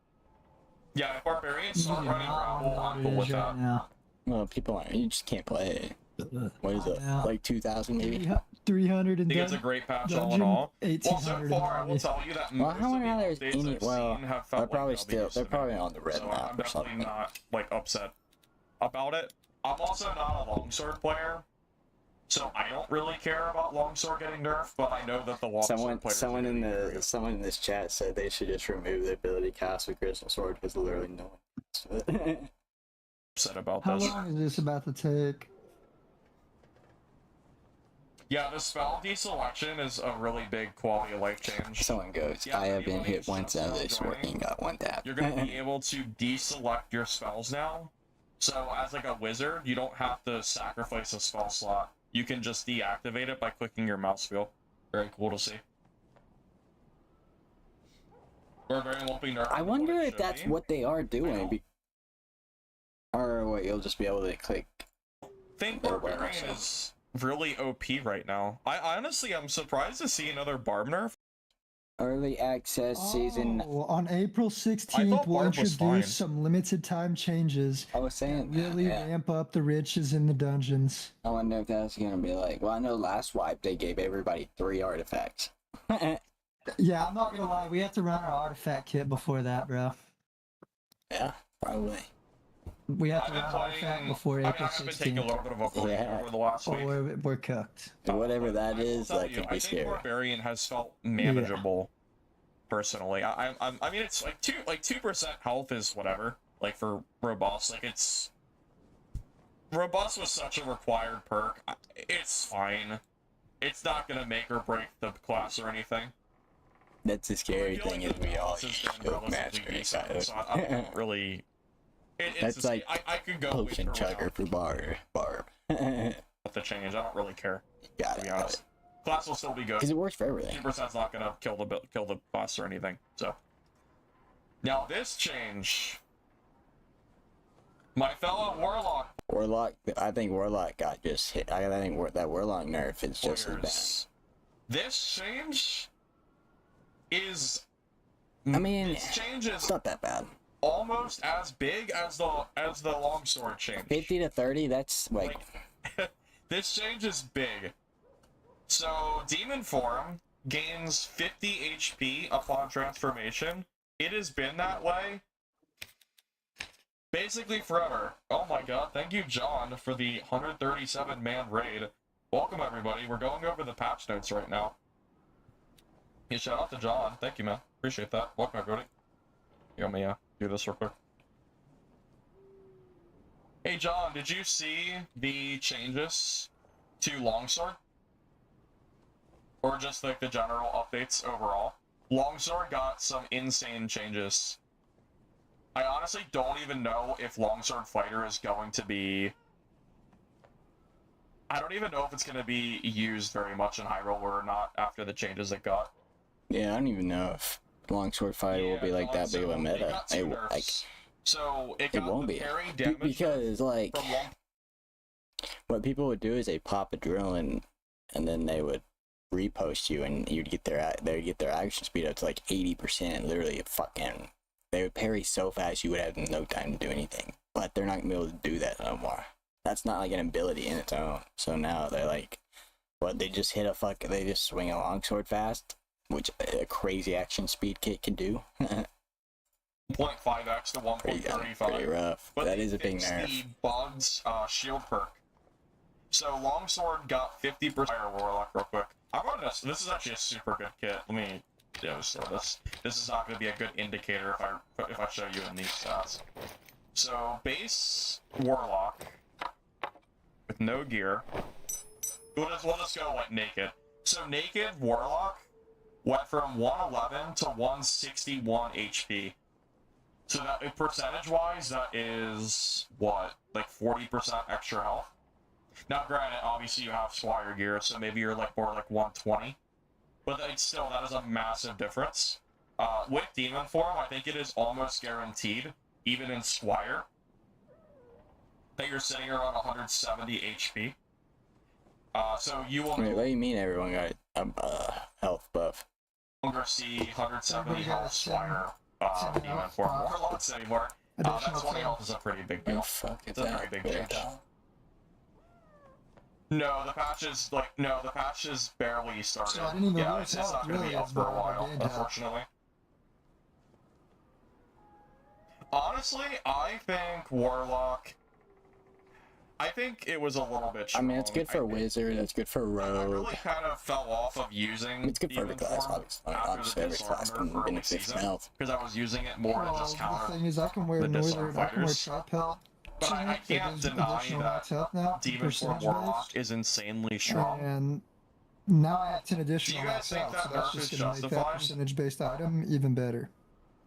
yeah, if Barbarians You start do running not Rabble, know I'm what cool it with is right that. now. Well, people aren't. You just can't play it. What is it? Yeah. Like 2,000 maybe? 300 I and think it's a done. great patch all in Dungeon, all. Well, so 1800 far, I will and tell you that Well, most how of many the others updates any? I've Well, seen have they're felt probably like still. W's They're to me. probably on the red So map I'm or definitely something. not like upset about it. I'm also not a longsword player, so I don't really care about longsword getting nerfed. But I know that the longsword players. Someone in this chat said they should just remove the ability cast with Crystal Sword because literally no one casts with it. upset about How this. long is this about to take? Yeah, the spell deselection is a really big quality of life change. Someone goes, Yeah, I have been anybody hit once just out of now this joining, working, got one tap. You're gonna be able to deselect your spells now. So as like a wizard, you don't have to sacrifice a spell slot. You can just deactivate it by clicking your mouse wheel. Very cool to see. Barbarian won't be nerfed. I on wonder what it if should that's be. what they are I doing. don't Or what, you'll just be able to click. think Or where Barbarian else? is really OP right now. I honestly, I'm surprised to see another Barb nerf. Early access season. Oh, on April I 16th, thought we'll Barb was fine. introduce some limited time changes. I was that saying really that, yeah. ramp up the riches in the dungeons. I wonder if that's gonna be like. Well, I know last wipe they gave everybody 3 artifacts. Yeah, I'm not gonna lie, we have to run our artifact kit before that, bro. Yeah, probably. We have I've to been run our artifact playing. before I April have been taking a 16th. little bit of a break Yeah. over the last Or week. we're cooked. Whatever But that I will is, tell that you, could I be think scary. Barbarian has felt manageable personally. I mean, it's like 2% health is whatever. Like for robust, like it's robust was such a required perk. It's fine. It's not gonna make or break the class or anything. That's the scary thing is we all Has use been Choke relatively Master. decent, so I don't really. It's That's just, like I could go Potion with or Chugger without for Barb. with the change. I don't really care, Got to it. be honest. Class will still be good. Because it works for everything. 2%'s not gonna kill the boss or anything. So now this change, my fellow Warlock Warlock, I think Warlock got just hit. I think that Warlock nerf is just as bad. players, this change is. I mean, this change is it's not that bad. almost as big as the longsword change. 50 to 30, that's like This change is big. So demon form gains 50 HP upon transformation. It has been that way basically forever. Oh my god, thank you John for the 137 man raid. Welcome everybody, we're going over the patch notes right now. Yeah, shout out to John, thank you man, appreciate that. Welcome everybody. You want me do this real quick? Hey John, did you see the changes to Longsword? Or just like the general updates overall? Longsword got some insane changes. I honestly don't even know if Longsword Fighter is going to be... I don't even know if it's going to be used very much in Hyrule or not after the changes it got. yeah, I don't even know if Longsword Fighter will be like that big of a It meta. got two Like, nerfs. So it it got won't the be parry damage because like from Long... what people would do is they pop adrenaline and then they would repost you and you'd get they'd get their action speed up to like 80%. Literally, fucking they would parry so fast you would have no time to do anything. But they're not gonna be able to do that no more. That's not like an ability in its own. So now they're like, what? They just they just swing a longsword fast, which a crazy action speed kit can do. 0.5x to pretty 1.35. rough. But That they is a big fixed nerf. the bugs shield perk. So Longsword got 50% Fire Warlock real quick. I'm on this. This is actually a super good kit. Let me just throw this. This is not going to be a good indicator if I show you in these stats. So base Warlock with no gear. We'll just go like naked. So naked Warlock went from 111 to 161 HP. So that percentage-wise, that is what, like 40% extra health. Now, granted, obviously you have Squire gear, so maybe you're like more like 120, but it's still, that is a massive difference. With Demon Form, I think it is almost guaranteed, even in Squire, that you're sitting around 170 HP. So you will Wait, what do you mean everyone got a health buff? no longer see 170 Everybody got health a Squire seven Demon health Form buff. Warlocks anymore. Additional That 20 10. health is a pretty big Oh deal. fuck, It's a very big change. No, the patch is barely started. So I didn't even yeah, know it's it's not out, going to really, be up it's for a not while, gained out. unfortunately. Honestly, I think Warlock. I think it was a little bit. I mean, it's strong. good for a wizard. It's good for a I rogue. really kind of fell off of using. It's good for every Demon class, Form obviously. after Obviously, the every class Disarmer can for early benefit from season, health. because I was using it more to Well, just counter. the thing is, I can wear the Northern, I can wear Disarm Tripel. But I can't deny that Demon Form Warlock is insanely strong. And now I have 10 additional Do you guys think myself, so that that's nerf just is going to make that justified? percentage-based item even better.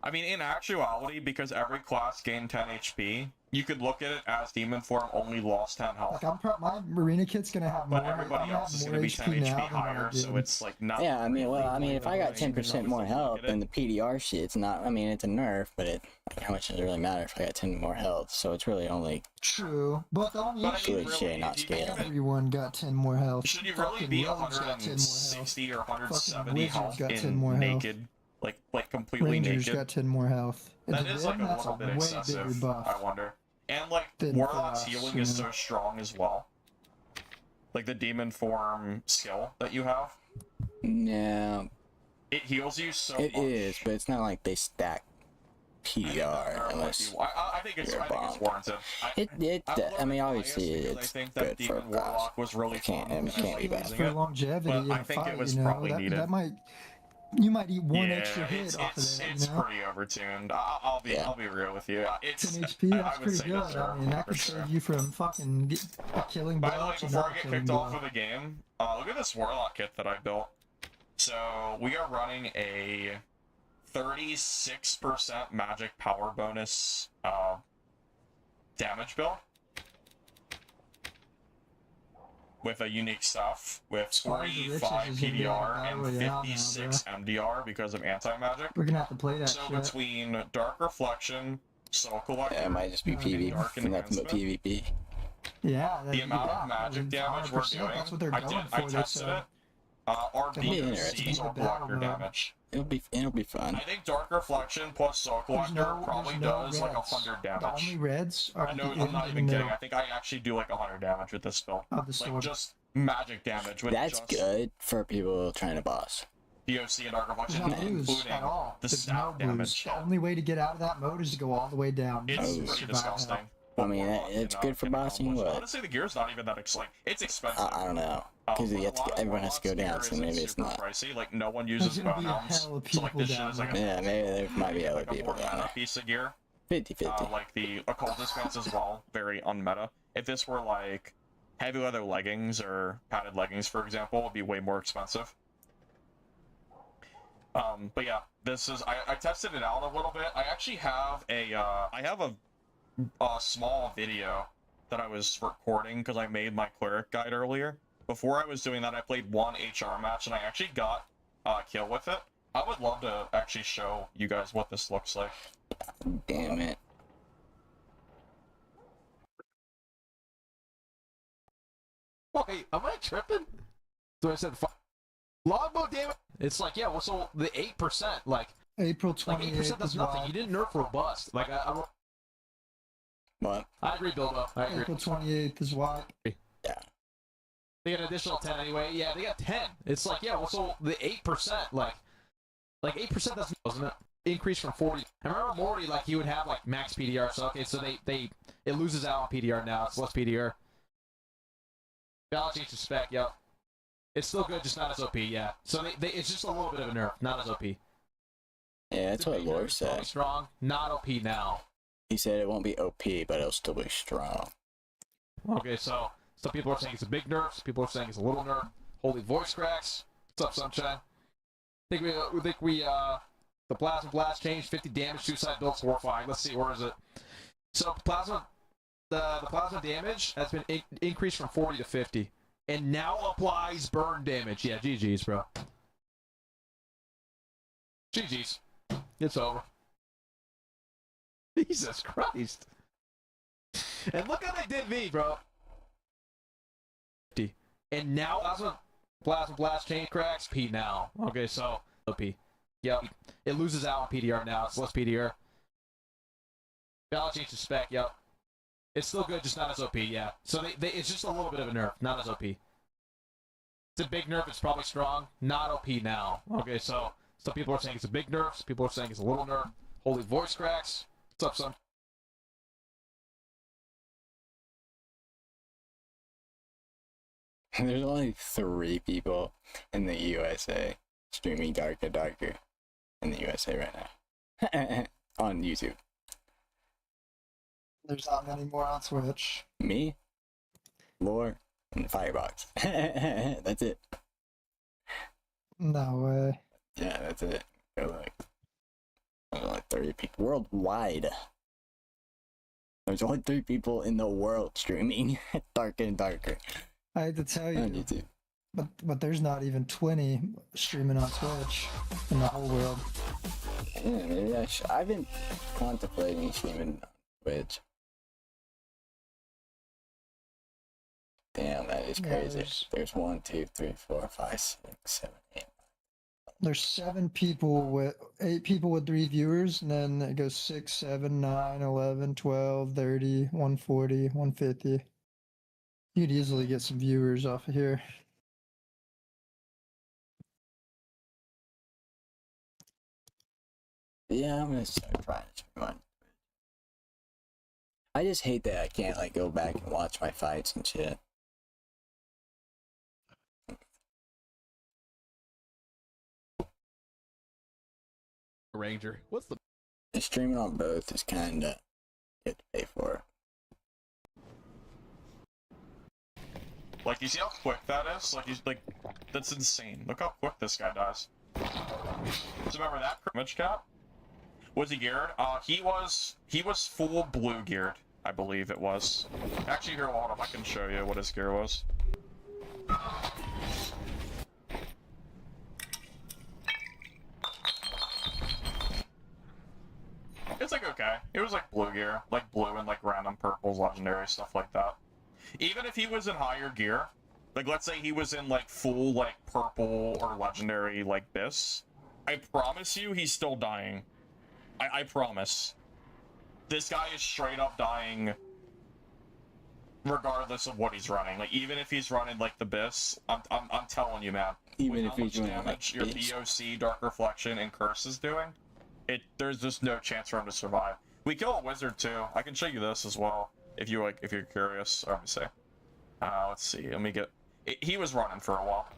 I mean, in actuality, because every class gained 10 HP, you could look at it as Demon Form only lost 10 health. Like my Marina kit's going to have more. But everybody I'm gonna else is have going to more be 10 HP now than higher, I did. so it's like not. Yeah, I mean, really if I got anything 10% more really health, to then the PDR shit's not. I mean, it's a nerf, but like, how much does it really matter if I got 10 more health? So it's really only True, but the only But I issue mean, Good is shit, not if you think of it, everyone got 10 more health. should you really Fucking be rogues got 10 more health. 160 or 170 Fucking health wizards got 10 in more health. naked, like completely Rangers naked? got 10 more health. And That to is them, like a that's little bit way excessive, bigger buff. I wonder. And like Than Warlock's class, healing is yeah. so strong as well. Like the Demon Form skill that you have, yeah, it heals you so it much. is, but it's not like they stack I think that PDR nerf might unless be- I think it's you're a bomb. warranted. it. I mean, obviously, I it's think that good for a Demon class. Warlock was really It can't- fun. it can't be bad. using For it. longevity but in I a think it fight, was you know, probably needed. that might You might eat one Yeah, extra hit off of that. it's You know, pretty overtuned. I'll be real with you. It's 10 HP. That's I would pretty say good. deserved, I mean, that for could sure. save you from fucking a killing By blow. the way, to before not I get killing kicked off blow. of the game, look at this Warlock kit that I built. So we are running a 36% magic power bonus damage build with a unique stuff with Squire of the Riches 45 is gonna be like PDR Battle and Royale now, 56 MDR because of anti-magic. We're gonna have to play that So shit. between Dark Reflection, Soul Collector, Yeah, it might just be Yeah, PvP. Dark Nothing but Enhancement, PvP. Yeah, the amount of magic damage we're 100%, doing, That's what they're I going for. I they tested said. it. Our It'll be BOCs interesting. are block your damage. It'll be fun. I think Dark Reflection plus Soul Collector probably does like 100 The only damage. reds are I at know, the I'm end not in even the kidding. middle I think I actually do like 100 damage with this spell. of the Like sword. just magic damage with That's just good for people trying to boss. BOC and Dark There's Reflection, no blues including at all. the There's stat no blues. damage. The only way to get out of that mode is to go all the way down. It's Oh. pretty Survive disgusting. hell. I mean, Warlock it's cannot- good for cannot bossing, accomplish. but- Honestly, the gear's not even that exciting. It's expensive. I don't know. Because A you have lot to, of everyone has to go Warlock's down, gear so isn't maybe it's super not. pricey. Like no one uses There's gonna be a bonehounds, hell of so like people this shit down is like there. Yeah, maybe there might be other like a people more down meta there. piece of gear. 50-50. Like the occult dispense as well, very unmeta. If this were like heavy leather leggings or padded leggings, for example, it would be way more expensive. But yeah, this is I tested it out a little bit. I actually have a small video that I was recording because I made my cleric guide earlier. Before I was doing that, I played one HR match and I actually got a kill with it. I would love to actually show you guys what this looks like. Damn it. Wait, am I tripping? So I said longbow damage. It's like, yeah, well, so the 8%, like April 28th 8% does is nothing. wild. You didn't nerf robust. Like What? I agree, Bilbo. I agree. April 28th is wild. They got an additional 10 anyway. Yeah, they got 10. It's like, yeah, well, so the 8%, like 8% doesn't it? Increase from 40. I remember Morty, like he would have like max PDR. So okay, so it loses out on PDR now. It's less PDR. Balance change to spec. Yep. It's still good, just not as OP. Yeah. So it's just a little bit of a nerf, not as OP. Yeah, that's what Lore said. Strong, not OP now. He said it won't be OP, but it'll still be strong. Okay, so some people are saying it's a big nerf. Some people are saying it's a little nerf. Holy voice cracks. What's up, Sunshine? We think the Plasma Blast changed 50 damage, suicide builds, horrifying. Let's see, where is it? So Plasma, the Plasma damage has been increased from 40 to 50. And now applies burn damage. Yeah, GG's, bro. GG's. It's over. Jesus Christ. And look how they did me, bro. And now Plasma Blast chain cracks. P now. Okay, so OP. Yep. It loses out on PDR now. It's less PDR. Balance change to spec. Yep. It's still good, just not as OP. Yeah. So it's just a little bit of a nerf, not as OP. It's a big nerf. It's probably strong. Not OP now. Okay, so some people are saying it's a big nerf. Some people are saying it's a little nerf. Holy voice cracks. What's up, son? There's only 3 people in the USA streaming Darker Darker in the USA right now. On YouTube. There's not many more on Switch. Me, Lore, and Firebox. That's it. No way. Yeah, that's it. There's only 30 people worldwide. There's only 3 people in the world streaming Darker and Darker I hate to tell on you, YouTube. but there's not even 20 streaming on Twitch in the whole world. Yeah, maybe I've been contemplating streaming on Twitch. Damn, that is Yeah, crazy. There's 1, 2, 3, 4, 5, 6, 7, 8. There's 8 people with 3 viewers, and then it goes 6, 7, 9, 11, 12, 30, 140, 150. You'd easily get some viewers off of here. Yeah, I'm gonna start trying to stream on. I just hate that I can't like go back and watch my fights and shit. Ranger. What's the Streaming on both is kinda you have to pay for it. Like, you see how quick that is? That's insane. Look how quick this guy dies. So remember that damage cap? Was he geared? He was full blue geared, I believe it was. Actually, here, hold on, I can show you what his gear was. It's like, okay. It was like blue gear. Like blue and like random purples, legendary, stuff like that. Even if he was in higher gear, like let's say he was in like full like purple or legendary like this, I promise you he's still dying. I promise. This guy is straight up dying regardless of what he's running. Like even if he's running like the Biss, I'm telling you, man. Even with if how he's much running damage like your Biss. BOC, Dark Reflection, and Curse is doing, there's just no chance for him to survive. We kill a wizard too. I can show you this as well if you're curious. Let me see. Let's see. Let me get. He was running for a while.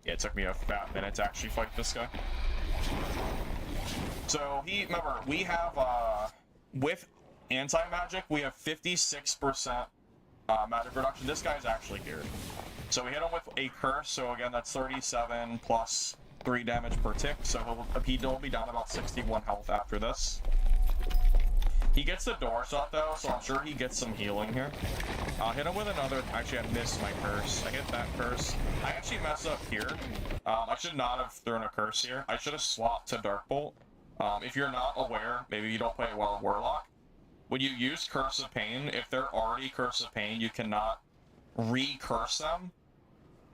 Yeah, it took me a fat minute to actually fight this guy. So remember, we have with anti-magic, we have 56% magic reduction. This guy's actually geared. So we hit him with a curse. So again, that's 37 plus 3 damage per tick. So he'll be down about 61 health after this. He gets the door shot though, so I'm sure he gets some healing here. Hit him with another. Actually, I missed my curse. I hit that curse. I actually messed up here. I should not have thrown a curse here. I should have swapped to Darkbolt. If you're not aware, maybe you don't play well Warlock. When you use Curse of Pain, if they're already Curse of Pain, you cannot re-curse them.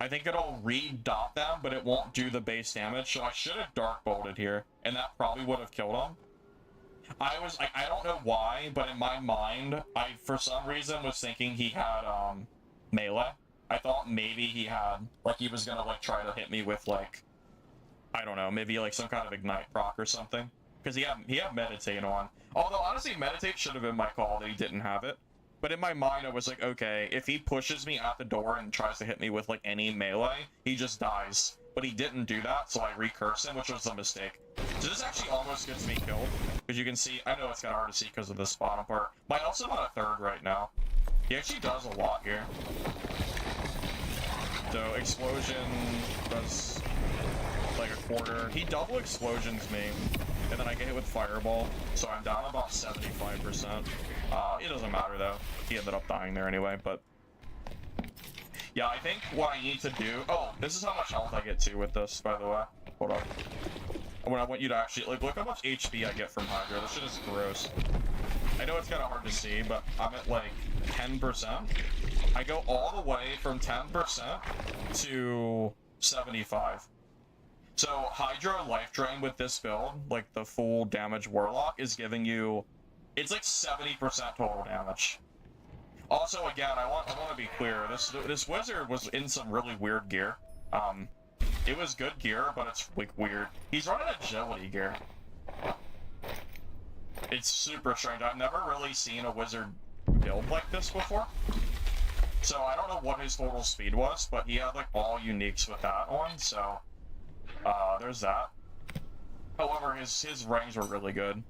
I think it'll re-dot them, but it won't do the base damage. So I should have Darkbolted here, and that probably would have killed him. I don't know why, but in my mind, I for some reason was thinking he had melee. I thought maybe he had he was gonna try to hit me with I don't know, maybe some kind of ignite proc or something, because he had meditate on. Although honestly, meditate should have been my call that he didn't have it. But in my mind, I was like, okay, if he pushes me at the door and tries to hit me with any melee, he just dies. But he didn't do that, so I recurse him, which was a mistake. So this actually almost gets me killed, because you can see, I know it's kind of hard to see because of this bottom part. My health's about a third right now. He actually does a lot here. So explosion does a quarter. He double explosions me, and then I get hit with fireball, so I'm down about 75%. It doesn't matter though. He ended up dying there anyway, but yeah, I think what I need to do. Oh, this is how much health I get too with this, by the way. Hold on. When I want you to actually look how much HP I get from Hydra. This shit is gross. I know it's kind of hard to see, but I'm at 10%. I go all the way from 10% to 75. So Hydra Life Drain with this build, the full damage Warlock, is giving you, it's 70% total damage. Also, again, I want to be clear. This wizard was in some really weird gear. It was good gear, but it's weird. He's running agility gear. It's super strange. I've never really seen a wizard build like this before. So I don't know what his total speed was, but he had all uniques with that one. So there's that. However, his rings were really good.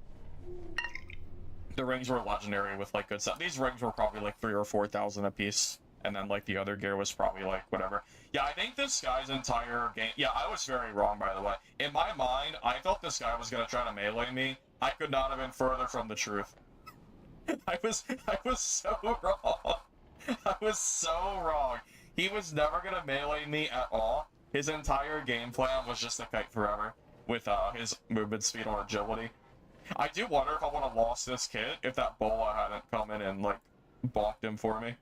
The rings were legendary with good stuff. These rings were probably 3,000 or 4,000 a piece, and then the other gear was probably whatever. Yeah, I think this guy's entire game. Yeah, I was very wrong, by the way. In my mind, I thought this guy was gonna try to melee me. I could not have been further from the truth. I was so wrong. I was so wrong. He was never gonna melee me at all. His entire game plan was just to kite forever with his movement speed or agility. I do wonder if I would have lost this kit if that Bola hadn't come in and balked him for me.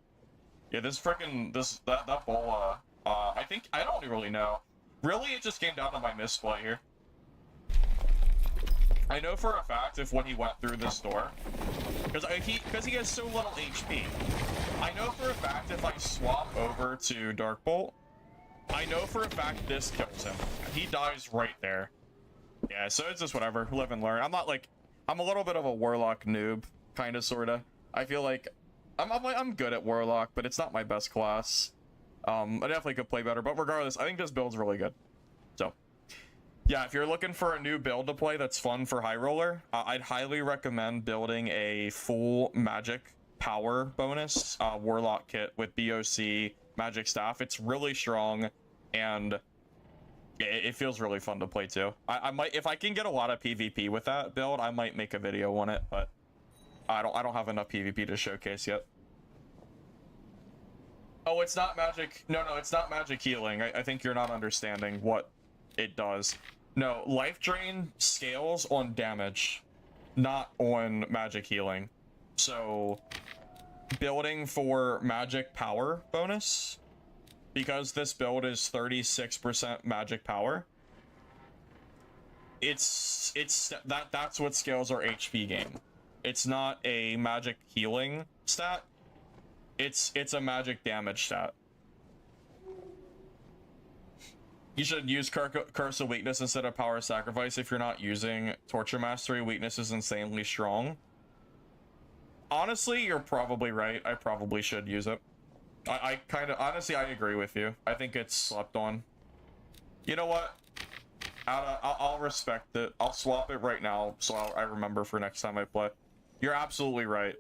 Yeah, that Bola, I don't really know. Really, it just came down to my misplay here. I know for a fact if when he went through this door, because he has so little HP. I know for a fact if I swap over to Darkbolt, I know for a fact this kills him. He dies right there. Yeah, so it's just whatever. Live and learn. I'm a little bit of a Warlock noob, kinda, sorta. I feel I'm good at Warlock, but it's not my best class. I definitely could play better, but regardless, I think this build's really good. So, Yeah, if you're looking for a new build to play that's fun for High Roller, I'd highly recommend building a full magic power bonus Warlock kit with BOC magic staff. It's really strong, and it feels really fun to play too. I might, if I can get a lot of PvP with that build, I might make a video on it, but I don't have enough PvP to showcase yet. Oh, it's not magic. No, it's not magic healing. I think you're not understanding what it does. No, life drain scales on damage, not on magic healing. So, building for magic power bonus, because this build is 36% magic power, that's what scales our HP gain. It's not a magic healing stat. It's a magic damage stat. You should use Curse of Weakness instead of Power Sacrifice if you're not using Torture Mastery. Weakness is insanely strong. Honestly, you're probably right. I probably should use it. I kind of, honestly, I agree with you. I think it's slept on. You know what? I'll respect it. I'll swap it right now so I remember for next time I play. You're absolutely right.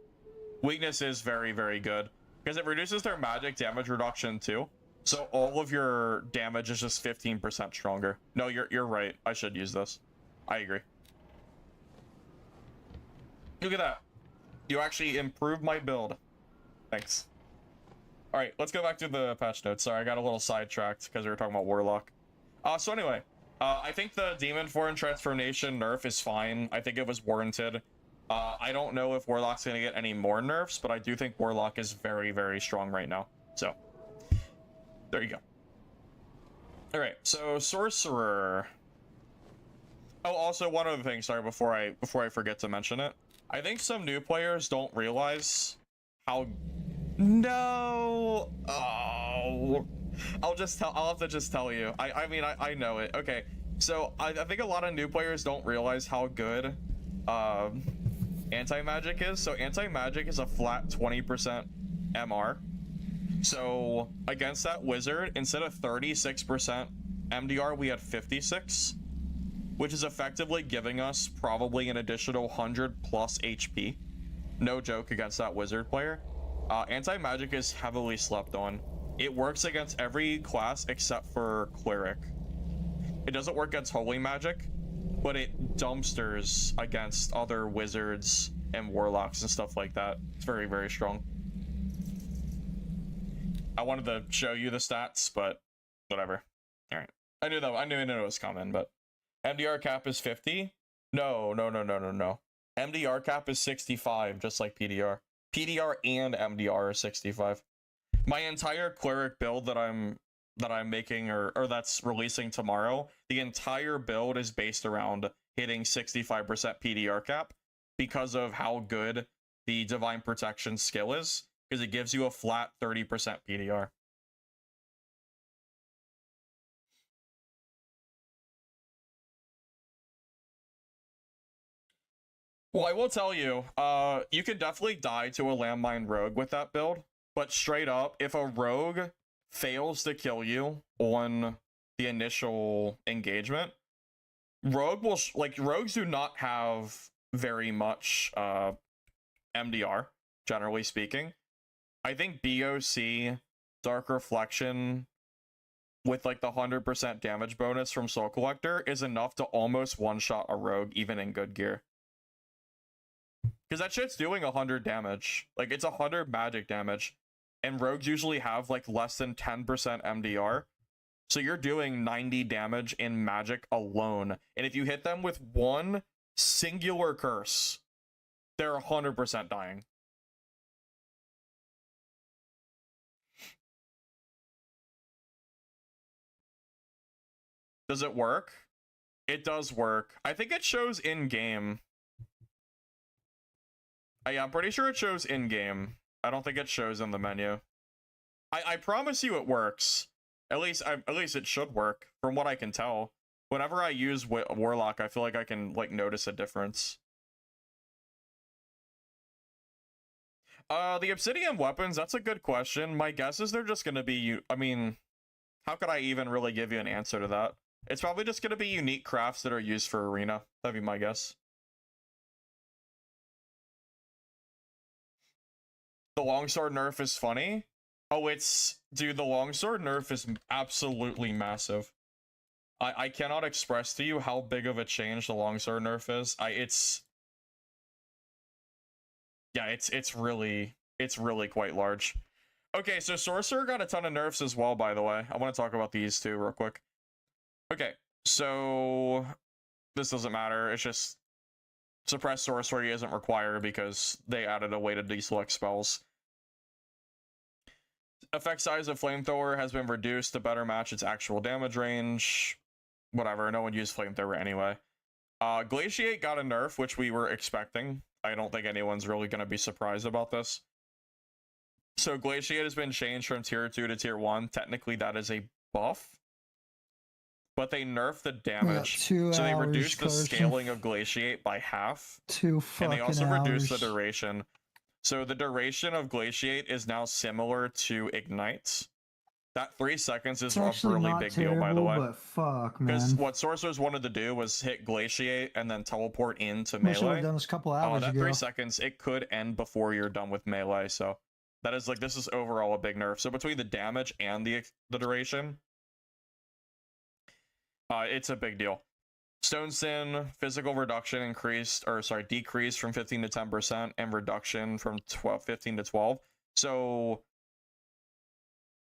Weakness is very, very good because it reduces their magic damage reduction too. So all of your damage is just 15% stronger. No, you're right. I should use this. I agree. Look at that. You actually improved my build. Thanks. All right, let's go back to the patch notes. Sorry, I got a little sidetracked because we were talking about Warlock. So anyway, I think the Demon Form Transformation nerf is fine. I think it was warranted. I don't know if Warlock's gonna get any more nerfs, but I do think Warlock is very, very strong right now. So there you go. All right, so Sorcerer. Oh, also one other thing. Sorry, before I forget to mention it. I think some new players don't realize how. No. Oh. I'll have to just tell you. I mean, I know it. Okay. So I think a lot of new players don't realize how good anti-magic is. So anti-magic is a flat 20% MR. So against that wizard, instead of 36% MDR, we had 56, which is effectively giving us probably an additional 100 plus HP. No joke against that wizard player. Anti-magic is heavily slept on. It works against every class except for cleric. It doesn't work against holy magic, but it dumpsters against other wizards and warlocks and stuff like that. It's very, very strong. I wanted to show you the stats, but whatever. All right. I knew it was coming, but MDR cap is 50. No. MDR cap is 65, just like PDR. PDR and MDR are 65. My entire cleric build that I'm making or that's releasing tomorrow, the entire build is based around hitting 65% PDR cap because of how good the Divine Protection skill is, because it gives you a flat 30% PDR. Well, I will tell you, you can definitely die to a landmine rogue with that build, but straight up, if a rogue fails to kill you on the initial engagement, rogues do not have very much MDR, generally speaking. I think BOC, Dark Reflection, with like the 100% damage bonus from Soul Collector is enough to almost one-shot a rogue, even in good gear. Because that shit's doing 100 damage. Like, it's 100 magic damage. And rogues usually have like less than 10% MDR. So you're doing 90 damage in magic alone. And if you hit them with one singular curse, they're 100% dying. Does it work? It does work. I think it shows in-game. Yeah, I'm pretty sure it shows in-game. I don't think it shows in the menu. I promise you it works. At least it should work, from what I can tell. Whenever I use Warlock, I feel like I can like notice a difference. The Obsidian weapons, that's a good question. My guess is they're just gonna be, I mean, how could I even really give you an answer to that? It's probably just gonna be unique crafts that are used for arena. That'd be my guess. The longsword nerf is funny. Oh, dude, the longsword nerf is absolutely massive. I cannot express to you how big of a change the longsword nerf is. It's really quite large. Okay, so sorcerer got a ton of nerfs as well, by the way. I want to talk about these two real quick. Okay, so this doesn't matter. It's just suppress sorcery isn't required because they added a way to deselect spells. Effect size of flamethrower has been reduced to better match its actual damage range. Whatever, no one used flamethrower anyway. Glaciate got a nerf, which we were expecting. I don't think anyone's really going to be surprised about this. So Glaciate has been changed from tier 2 to tier 1. Technically, that is a buff. But they nerfed the damage. So they reduced the scaling of Glaciate by half. 2 fucking And they also hours. reduced the duration. So the duration of Glaciate is now similar to Ignite. That 3 seconds is a really big deal, by the way. But fuck, man. Because what sorcerers wanted to do was hit Glaciate and then teleport into Wish I melee. would've done this a couple hours That ago. 3 seconds, it could end before you're done with melee. So that is like, this is overall a big nerf. So between the damage and the duration, it's a big deal. Stone Sin, physical reduction decreased from 15 to 10% and reduction from 15 to 12. So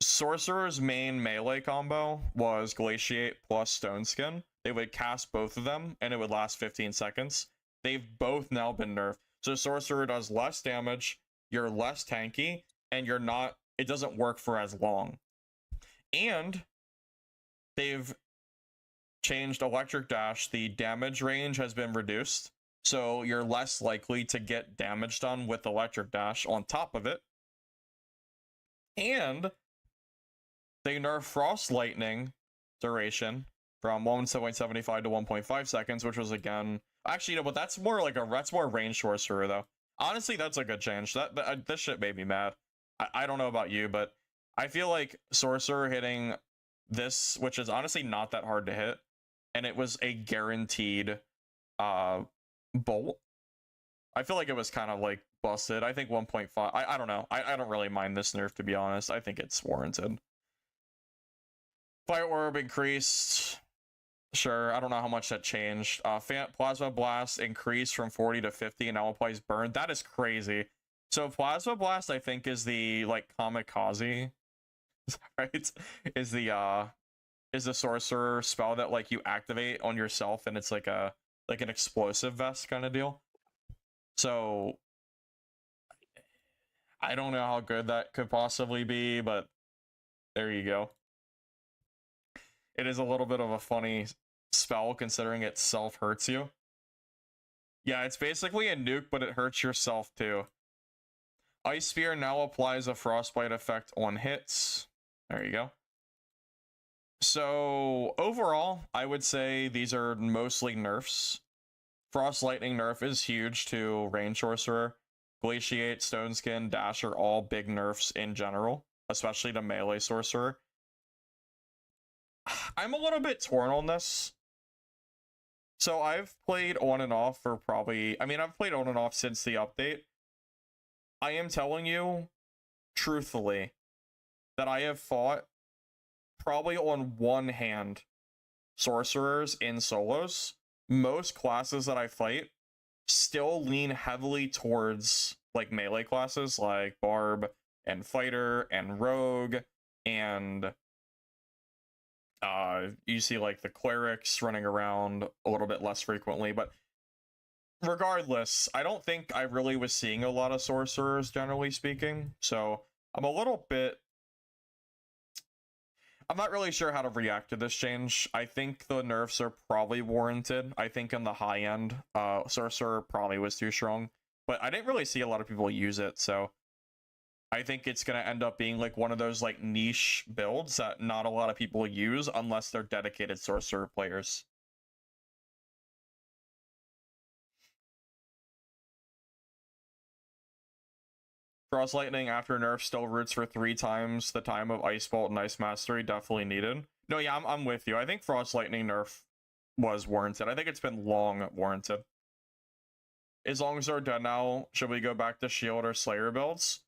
Sorcerer's main melee combo was Glaciate plus Stone Skin. They would cast both of them and it would last 15 seconds. They've both now been nerfed. So Sorcerer does less damage, you're less tanky, and it doesn't work for as long. And they've changed Electric Dash. The damage range has been reduced, so you're less likely to get damage done with Electric Dash on top of it. And they nerf Frost Lightning duration from 1.75 to 1.5 seconds, which was again, actually, no, but that's more like that's more range sorcerer though. Honestly, that's a good change. This shit made me mad. I don't know about you, but I feel like sorcerer hitting this, which is honestly not that hard to hit, and it was a guaranteed bolt. I feel like it was kind of like busted. I think 1.5. I don't know. I don't really mind this nerf, to be honest. I think it's warranted. Fire Orb increased. Sure, I don't know how much that changed. Plasma Blast increased from 40 to 50 and now applies burn. That is crazy. So Plasma Blast, I think, is the like kamikaze, right? Is the sorcerer spell that like you activate on yourself and it's like an explosive vest kind of deal. So I don't know how good that could possibly be, but there you go. It is a little bit of a funny spell considering it self hurts you. Yeah, it's basically a nuke, but it hurts yourself too. Ice Spear now applies a frostbite effect on hits. There you go. So overall, I would say these are mostly nerfs. Frost Lightning nerf is huge to Range Sorcerer. Glaciate, Stone Skin, Dash are all big nerfs in general, especially to Melee Sorcerer. I'm a little bit torn on this. So I've played on and off for I've played on and off since the update. I am telling you, truthfully, that I have fought probably on one hand sorcerers in solos. Most classes that I fight still lean heavily towards like melee classes like Barb and Fighter and Rogue, and you see like the clerics running around a little bit less frequently. But regardless, I don't think I really was seeing a lot of sorcerers, generally speaking. So I'm not really sure how to react to this change. I think the nerfs are probably warranted. I think in the high end, sorcerer probably was too strong, but I didn't really see a lot of people use it. So I think it's going to end up being like one of those like niche builds that not a lot of people use unless they're dedicated sorcerer players. Frost Lightning after nerf still roots for 3 times the time of Ice Bolt and Ice Mastery. Definitely needed. No, yeah, I'm with you. I think Frost Lightning nerf was warranted. I think it's been long warranted. As long as they're dead now, should we go back to Shield or Slayer builds?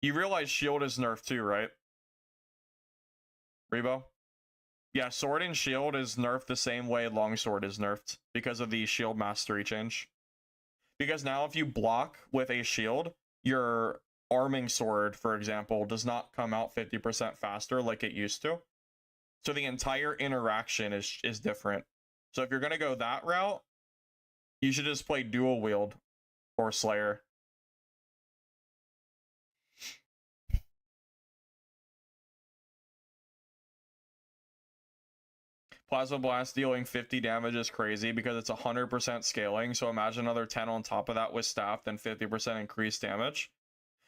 You realize Shield is nerfed too, right? Rebo? Yeah, Sword and Shield is nerfed the same way Longsword is nerfed because of the Shield Mastery change. Because now if you block with a shield, your arming sword, for example, does not come out 50% faster like it used to. So the entire interaction is different. So if you're going to go that route, you should just play dual wield or Slayer. Plasma Blast dealing 50 damage is crazy because it's 100% scaling, so imagine another 10 on top of that with staff, then 50% increased damage.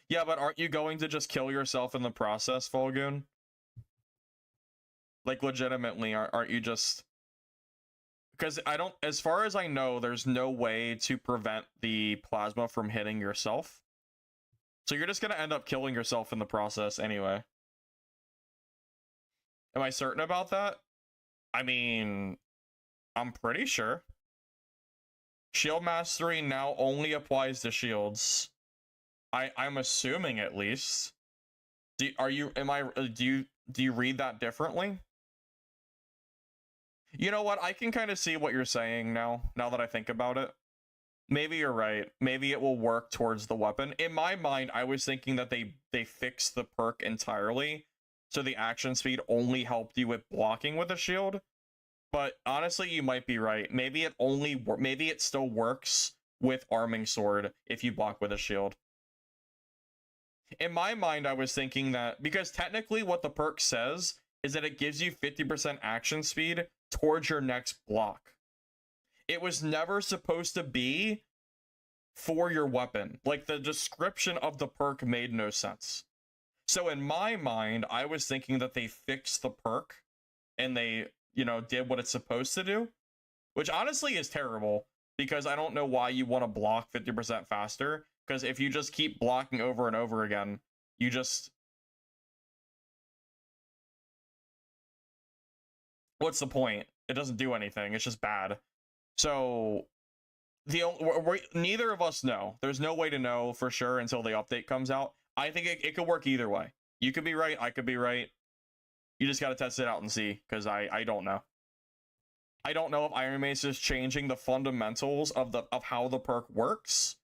Yeah, but aren't you going to just kill yourself in the process, Volgoon? Like, legitimately, aren't you just... Because I don't... As far as I know, there's no way to prevent the plasma from hitting yourself. So you're just going to end up killing yourself in the process anyway. Am I certain about that? I mean, I'm pretty sure. Shield Mastery now only applies to shields. I'm assuming at least. Do you read that differently? You know what? I can kind of see what you're saying now that I think about it. Maybe you're right. Maybe it will work towards the weapon. In my mind, I was thinking that they fixed the perk entirely. So the action speed only helped you with blocking with a shield. But honestly, you might be right. Maybe it still works with arming sword if you block with a shield. In my mind, I was thinking that because technically what the perk says is that it gives you 50% action speed towards your next block. It was never supposed to be for your weapon. Like, the description of the perk made no sense. So in my mind, I was thinking that they fixed the perk and they, you know, did what it's supposed to do, which honestly is terrible because I don't know why you want to block 50% faster, because if you just keep blocking over and over again, you just... What's the point? It doesn't do anything. It's just bad. So neither of us know. There's no way to know for sure until the update comes out. I think it could work either way. You could be right, I could be right. You just got to test it out and see, because I don't know. I don't know if Iron Mace is changing the fundamentals of how the perk works,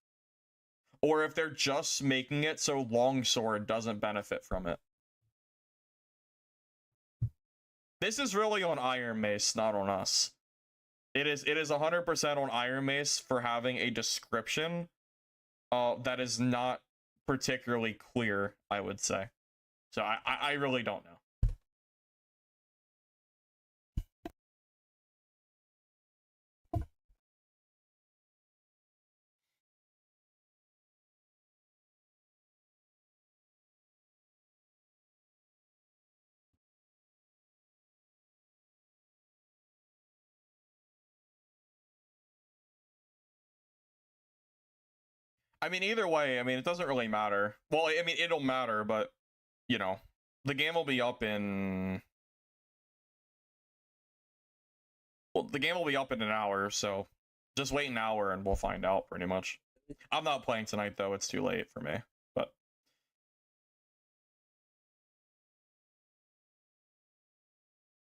or if they're just making it so Longsword doesn't benefit from it. This is really on Iron Mace, not on us. It is 100% on Iron Mace for having a description that is not particularly clear, I would say. So I really don't know. I mean, either way, I mean, it doesn't really matter. Well, I mean, it'll matter, but, you know, the game will be up in... Well, the game will be up in an hour, so just wait an hour and we'll find out, pretty much. I'm not playing tonight, though. It's too late for me, but...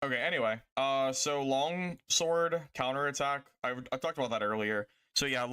Okay, anyway, so Longsword counterattack, I talked about that earlier. So yeah,